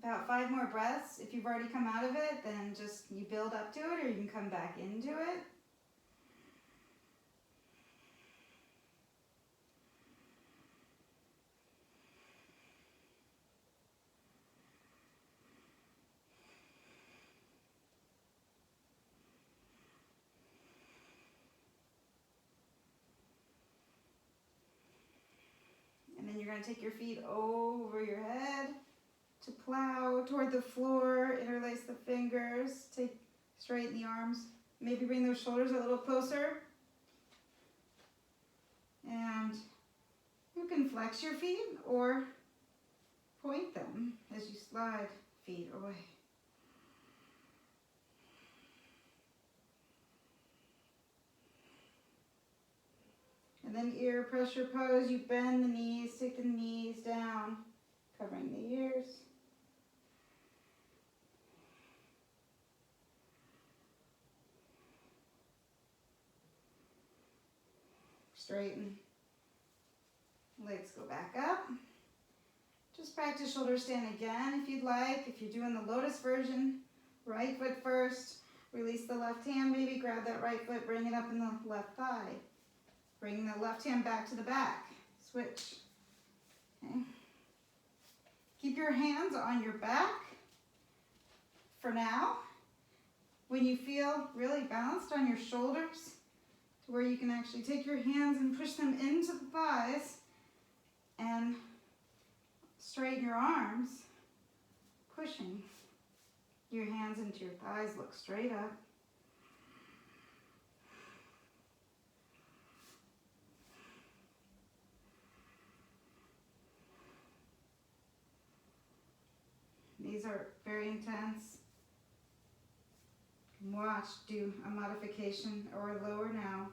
about 5 more breaths. If you've already come out of it, then just you build up to it, or you can come back into it. And then you're going to take your feet over your head to plow toward the floor, interlace the fingers, straighten the arms, maybe bring those shoulders a little closer. And you can flex your feet or point them as you slide feet away. And then ear pressure pose, you bend the knees, take the knees down, covering the ears. Straighten. Legs go back up. Just practice shoulder stand again if you'd like. If you're doing the lotus version, right foot first. Release the left hand, maybe grab that right foot, bring it up in the left thigh. Bring the left hand back to the back. Switch. Okay. Keep your hands on your back for now. When you feel really balanced on your shoulders, to where you can actually take your hands and push them into the thighs and straighten your arms, pushing your hands into your thighs, look straight up. These are very intense. Watch, do a modification or lower now.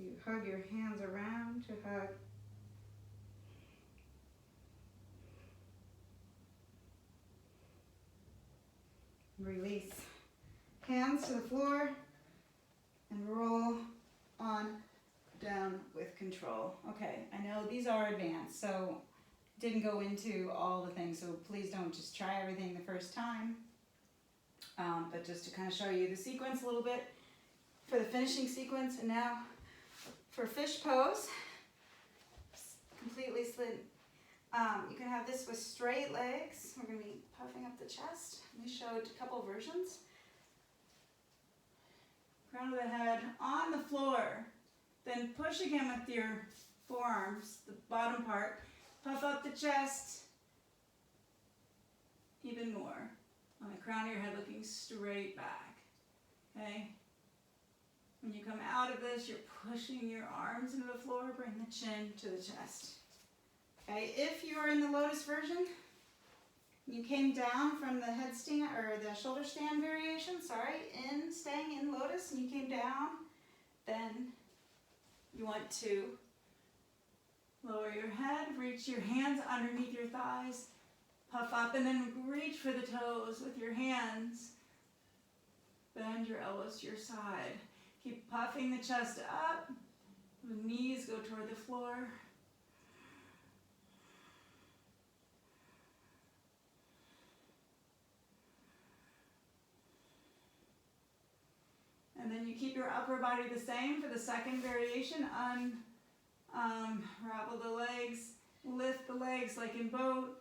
You hug your hands around to hug. Release. Hands to the floor and roll on down with control. Okay, I know these are advanced, so didn't go into all the things, so please don't just try everything the first time. But just to kind of show you the sequence a little bit for the finishing sequence. And now for fish pose, completely slid. You can have this with straight legs. We're going to be puffing up the chest. We showed a couple versions. Crown of the head on the floor. Then push again with your forearms, the bottom part. Puff up the chest even more. On the crown of your head looking straight back, okay? When you come out of this, you're pushing your arms into the floor, bring the chin to the chest. Okay, if you're in the lotus version, you came down from the headstand, or the shoulder stand variation, staying in lotus, and you came down, then you want to lower your head, reach your hands underneath your thighs, puff up, and then reach for the toes with your hands. Bend your elbows to your side. Keep puffing the chest up. The knees go toward the floor. And then you keep your upper body the same for the second variation. Unravel the legs, lift the legs like in boat.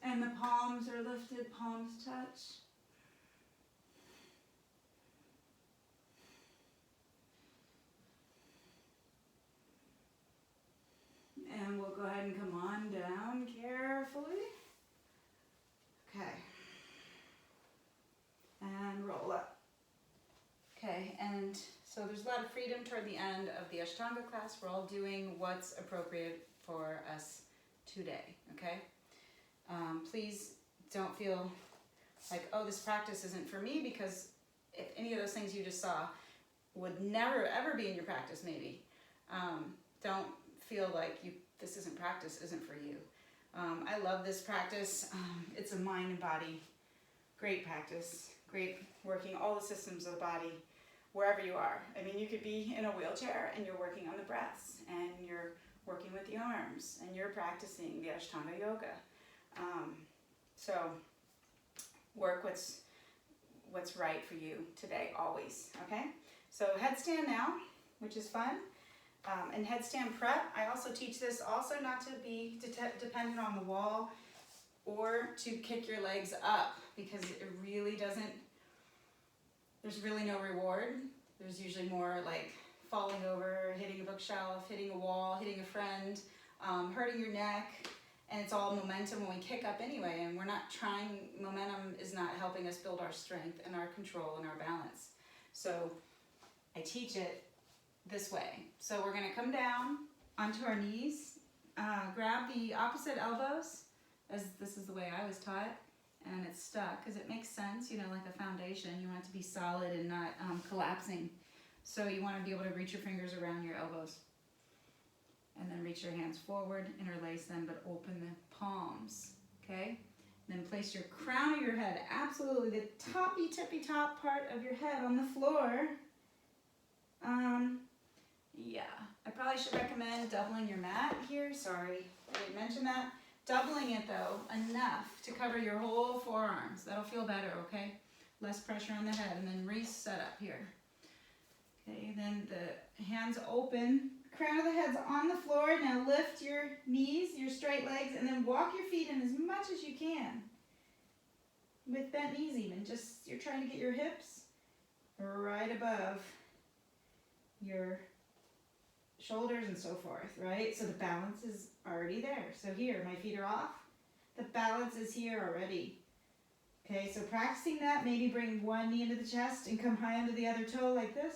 And the palms are lifted, palms touch. And we'll go ahead and come on down carefully. Okay. And roll up. Okay, and so there's a lot of freedom toward the end of the Ashtanga class. We're all doing what's appropriate for us today, okay? Please don't feel like, oh, this practice isn't for me, because if any of those things you just saw would never ever be in your practice, maybe. Don't feel like this isn't practice, isn't for you. I love this practice. It's a mind and body, great practice, great working all the systems of the body, wherever you are. I mean, you could be in a wheelchair and you're working on the breaths, and you're working with the arms, and you're practicing the Ashtanga Yoga. So work what's right for you today, always, okay? So headstand now, which is fun. And headstand prep, I also teach this also not to be dependent on the wall or to kick your legs up, because it really doesn't, there's really no reward. There's usually more like falling over, hitting a bookshelf, hitting a wall, hitting a friend, hurting your neck, and it's all momentum when we kick up anyway, and we're not trying, momentum is not helping us build our strength and our control and our balance. So I teach it this way. So we're gonna come down onto our knees, grab the opposite elbows, as this is the way I was taught, and it's stuck, because it makes sense, you know, like a foundation. You want it to be solid and not collapsing. So you want to be able to reach your fingers around your elbows. And then reach your hands forward, interlace them, but open the palms, okay? And then place your crown of your head, absolutely the toppy, tippy top part of your head on the floor. Yeah, I probably should recommend doubling your mat here. Sorry, I didn't mention that. Doubling it though, enough to cover your whole forearms. That'll feel better, okay? Less pressure on the head, and then reset up here. Okay, then the hands open, crown of the head's on the floor. Now lift your knees, your straight legs, and then walk your feet in as much as you can. With bent knees even, just you're trying to get your hips right above your shoulders and so forth, right? So the balance is already there. So here, my feet are off. The balance is here already. Okay, so practicing that, maybe bring one knee into the chest and come high under the other toe like this.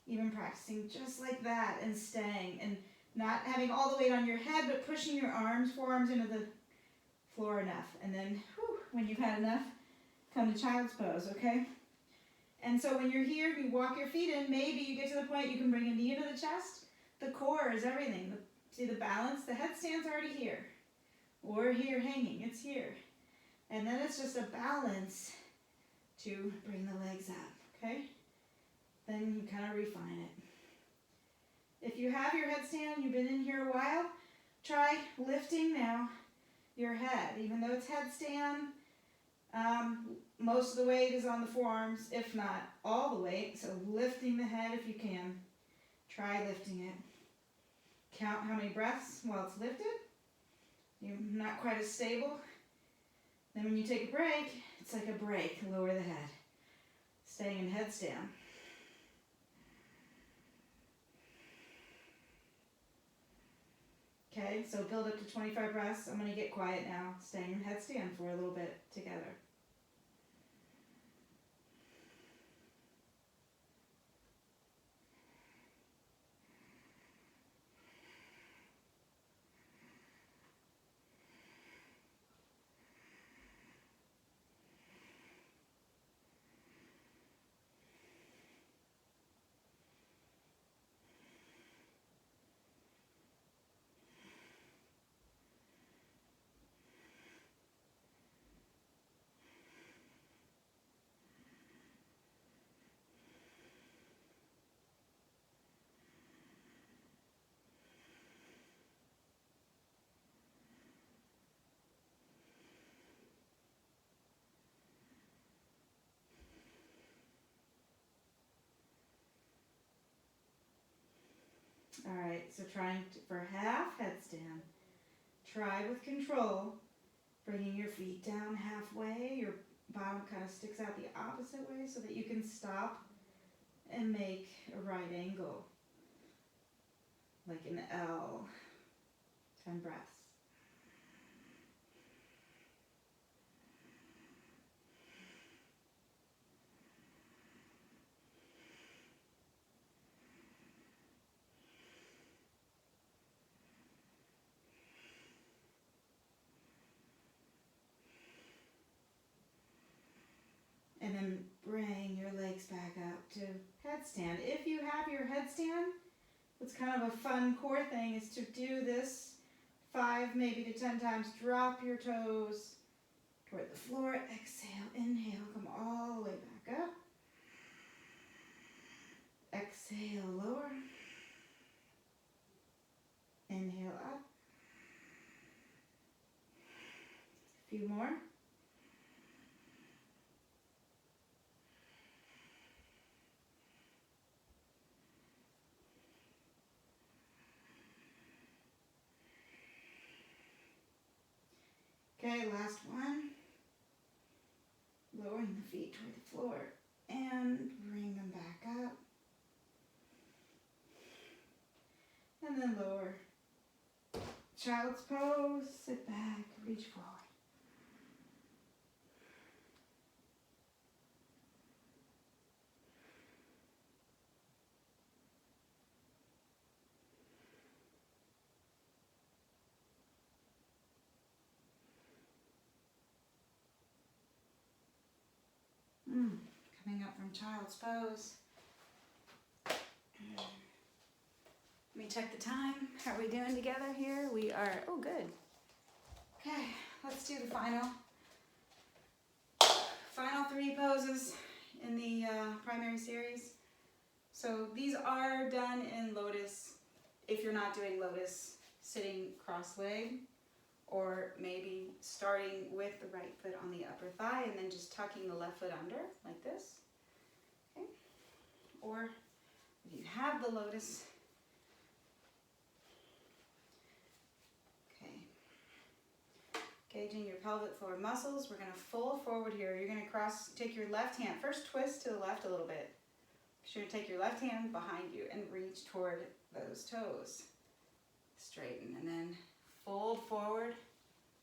Even practicing just like that and staying and not having all the weight on your head, but pushing your arms, forearms into the floor enough. And then, when you've had enough, come to child's pose, okay? And so when you're here, you walk your feet in, maybe you get to the point you can bring a knee into the chest. The core is everything. See the balance? The headstand's already here. Or here hanging, it's here. And then it's just a balance to bring the legs up, okay? Then you kind of refine it. If you have your headstand, you've been in here a while, try lifting now your head. Even though it's headstand, most of the weight is on the forearms, if not all the weight. So lifting the head if you can. Try lifting it. Count how many breaths while it's lifted. You're not quite as stable. Then when you take a break, it's like a break. Lower the head. Staying in headstand. Okay, so build up to 25 breaths. I'm going to get quiet now. Staying in headstand for a little bit together. All right, so trying for half headstand. Try with control, bringing your feet down halfway. Your bottom kind of sticks out the opposite way so that you can stop and make a right angle, like an L. 10 breaths. And then bring your legs back up to headstand. If you have your headstand, what's kind of a fun core thing is to do this 5 maybe to 10 times. Drop your toes toward the floor. Exhale, inhale, come all the way back up. Exhale, lower. Inhale up. A few more. Okay, last one. Lowering the feet toward the floor and bring them back up. And then lower. Child's pose, sit back, reach forward. Coming up from child's pose. Let me check the time. How are we doing together here? We are, oh good. Okay, let's do the final 3 poses in the primary series. So these are done in lotus. If you're not doing lotus, sitting cross-legged, or maybe starting with the right foot on the upper thigh and then just tucking the left foot under like this. Okay. Or if you have the lotus, okay, gauging your pelvic floor muscles, we're going to fold forward here. You're going to take your left hand, first twist to the left a little bit. You're going to take your left hand behind you and reach toward those toes. Straighten and then fold forward.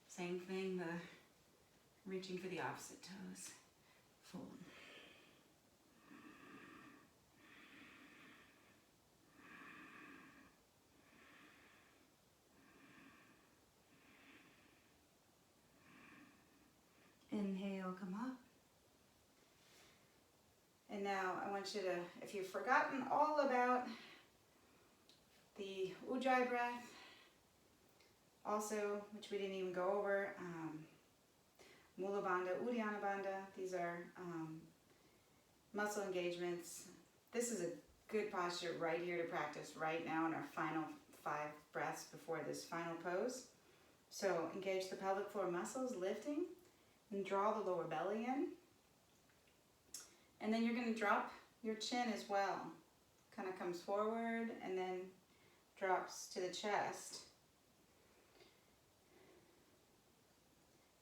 Same thing, the reaching for the opposite toes. Fold. Inhale, come up. And now I want you to, if you've forgotten all about the Ujjayi breath, also, which we didn't even go over, Mula Bandha, Uddiyana Bandha, these are muscle engagements. This is a good posture right here to practice right now in our final 5 breaths before this final pose. So engage the pelvic floor muscles, lifting, and draw the lower belly in. And then you're going to drop your chin as well. Kind of comes forward and then drops to the chest.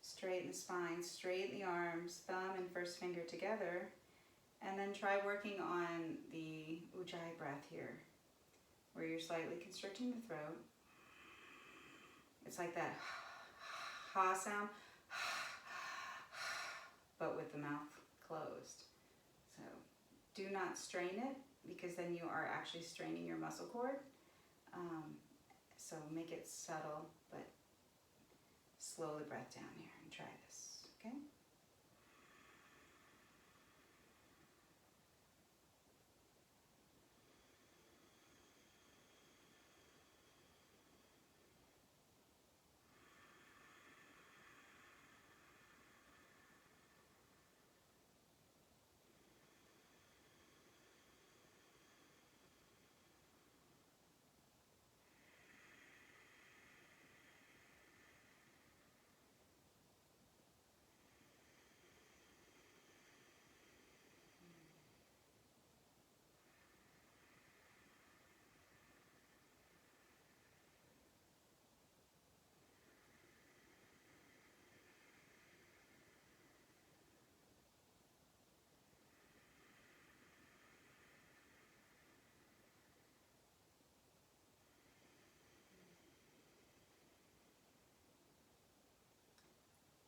Straighten the spine, straighten the arms, thumb and first finger together. And then try working on the Ujjayi breath here, where you're slightly constricting the throat. It's like that ha sound, but with the mouth closed. So do not strain it, because then you are actually straining your muscle cord. So make it subtle, but slow the breath down here and try this, okay?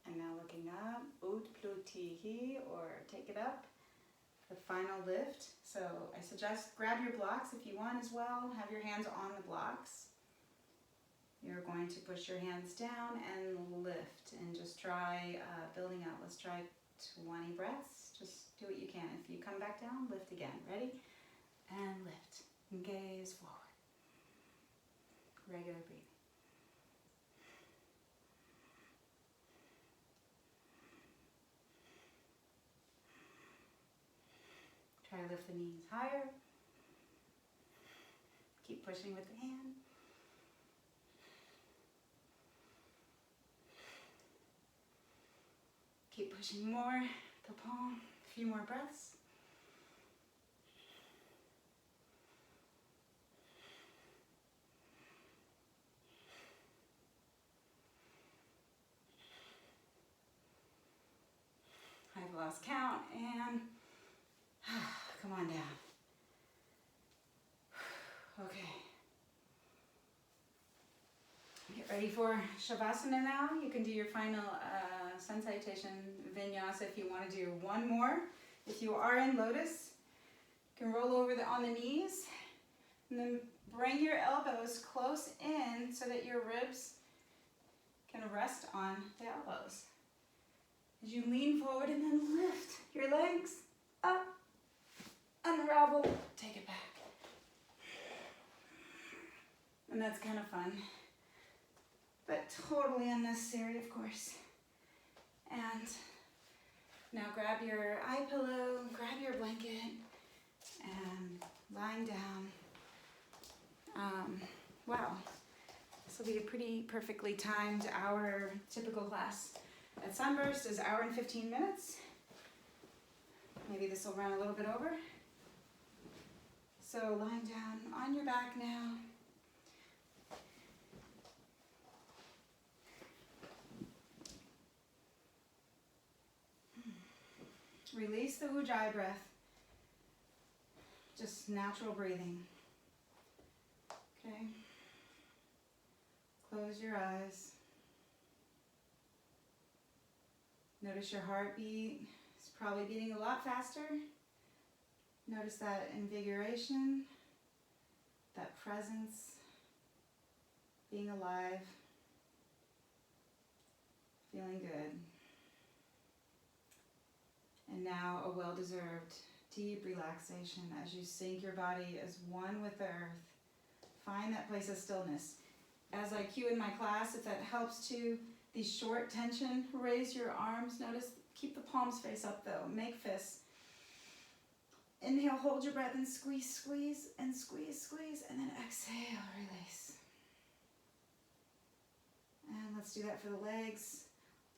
And now looking up, Utplutihi, or take it up, the final lift. So I suggest grab your blocks if you want as well. Have your hands on the blocks. You're going to push your hands down and lift, and just try building up. Let's try 20 breaths. Just do what you can. If you come back down, lift again. Ready? And lift. And gaze forward. Regular breathing. Try to lift the knees higher. Keep pushing with the hand. Keep pushing more, the palm, a few more breaths. last count, and come on down. Okay. Get ready for Shavasana now. You can do your final Sun Salutation Vinyasa if you want to do one more. If you are in Lotus, you can roll over on the knees and then bring your elbows close in so that your ribs can rest on the elbows. As you lean forward and then lift your legs up, unravel, take it back. And that's kind of fun, but totally unnecessary, of course. And now grab your eye pillow, grab your blanket, and lying down. Wow, this will be a pretty perfectly timed hour. Typical class at Sunburst is hour and 15 minutes. Maybe this will run a little bit over. So lying down on your back now. Release the Ujjayi breath. Just natural breathing. Okay. Close your eyes. Notice your heartbeat. It's probably beating a lot faster. Notice that invigoration, that presence, being alive, feeling good. And now a well-deserved deep relaxation as you sink your body as one with the earth. Find that place of stillness. As I cue in my class, if that helps to, the short tension, raise your arms. Notice, keep the palms face up though. Make fists. Inhale, hold your breath and squeeze, squeeze, and squeeze, squeeze, and then exhale, release. And let's do that for the legs.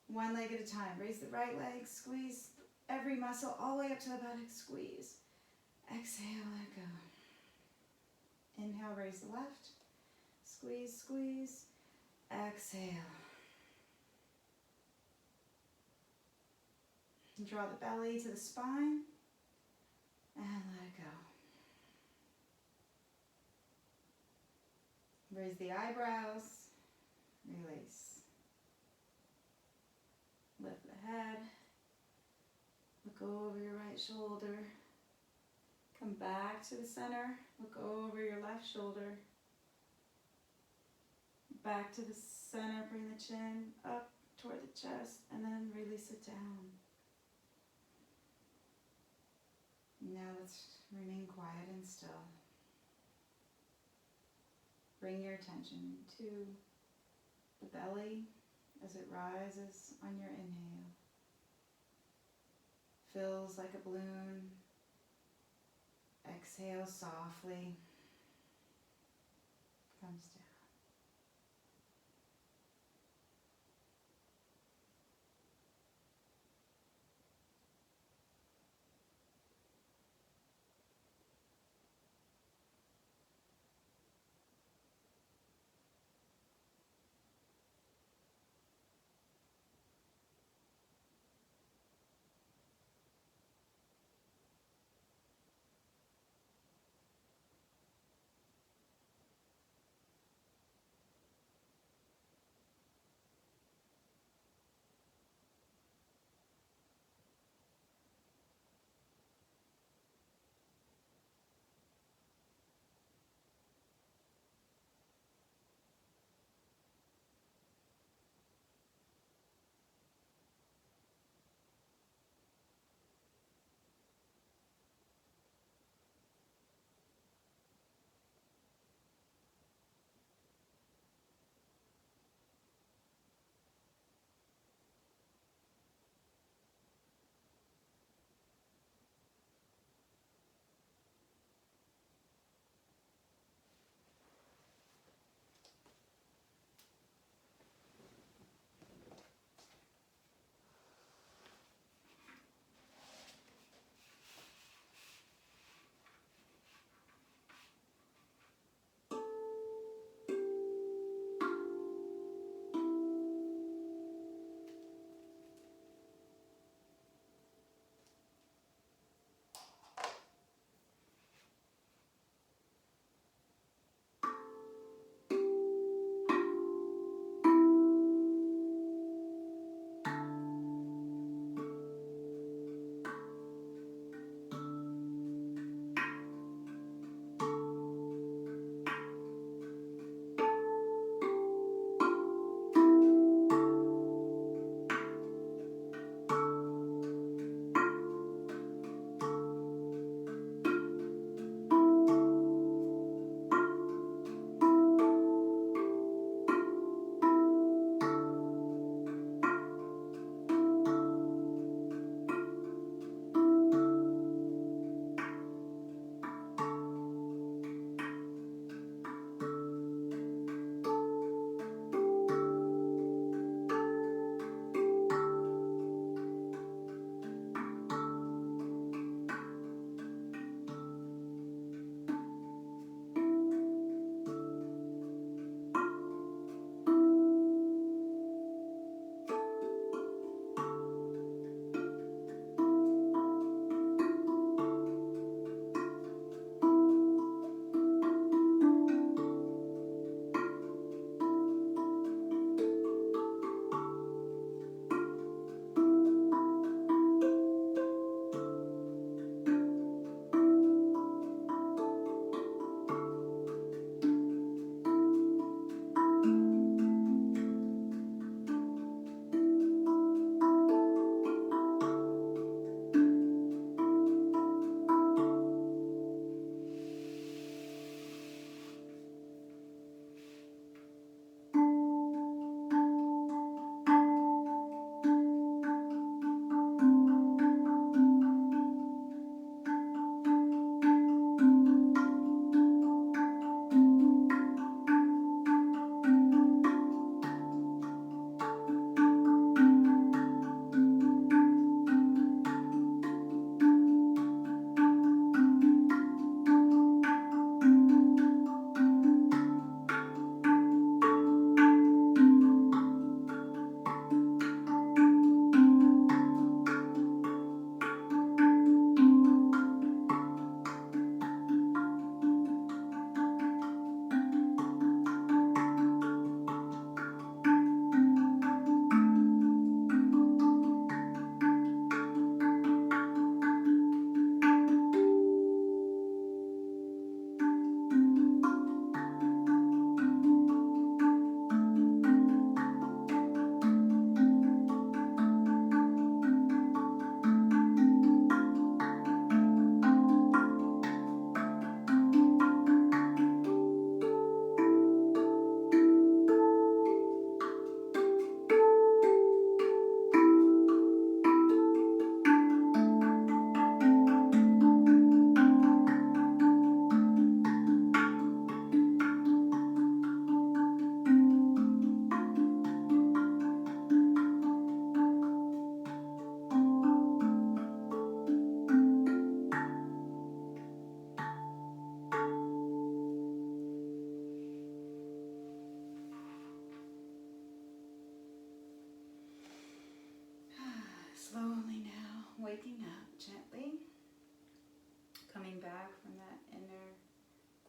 One leg at a time. Raise the right leg, squeeze every muscle all the way up to the buttocks, squeeze. Exhale, let go. Inhale, raise the left. Squeeze, squeeze. Exhale. Draw the belly to the spine and let it go. Raise the eyebrows, release. Lift the head, look over your right shoulder. Come back to the center, look over your left shoulder. Back to the center, bring the chin up toward the chest and then release it down. Now let's remain quiet and still. Bring your attention to the belly as it rises on your inhale. Fills like a balloon. Exhale softly. Comes down.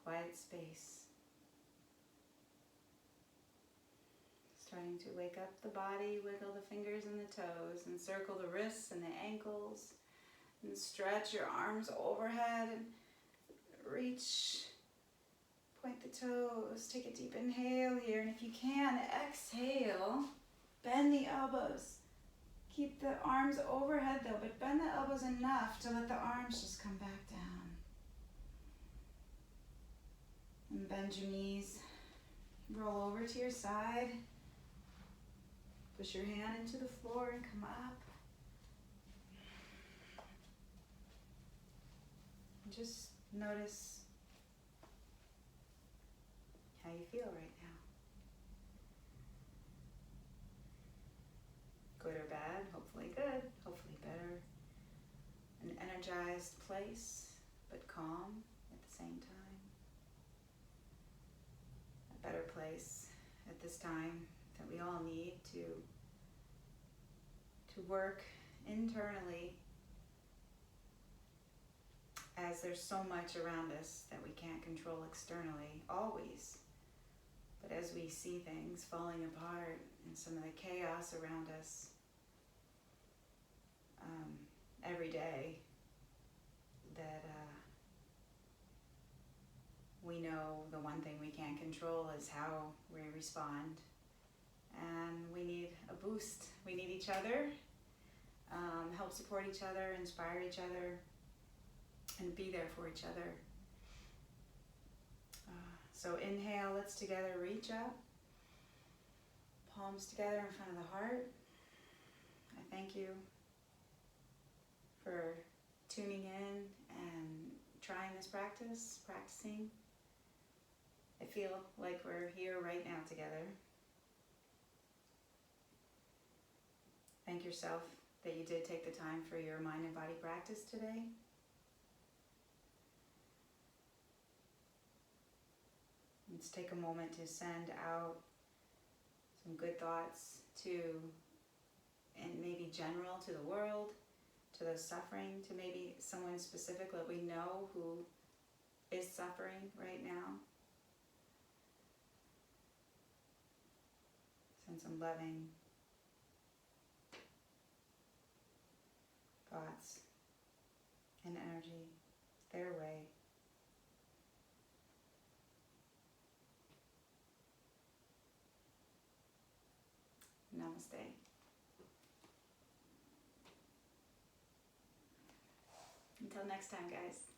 quiet space. Starting to wake up the body, wiggle the fingers and the toes, and circle the wrists and the ankles, and stretch your arms overhead and reach, point the toes, take a deep inhale here, and if you can, exhale, bend the elbows. Keep the arms overhead though, but bend the elbows enough to let the arms just come back down. And bend your knees, roll over to your side, push your hand into the floor and come up. And just notice how you feel right now. Good or bad, hopefully good, hopefully better. An energized place, but calm at the same time. A better place at this time that we all need to work internally, as there's so much around us that we can't control externally, always. But as we see things falling apart and some of the chaos around us every day, that we know the one thing we can't control is how we respond. And we need a boost. We need each other, help support each other, inspire each other, and be there for each other. So inhale, let's together reach up. Palms together in front of the heart. I thank you for tuning in and trying this practicing. I feel like we're here right now together. Thank yourself that you did take the time for your mind and body practice today. Let's take a moment to send out some good thoughts and maybe general to the world, to those suffering, to maybe someone specific that we know who is suffering right now. Send some loving thoughts and energy their way. Namaste. Until next time, guys.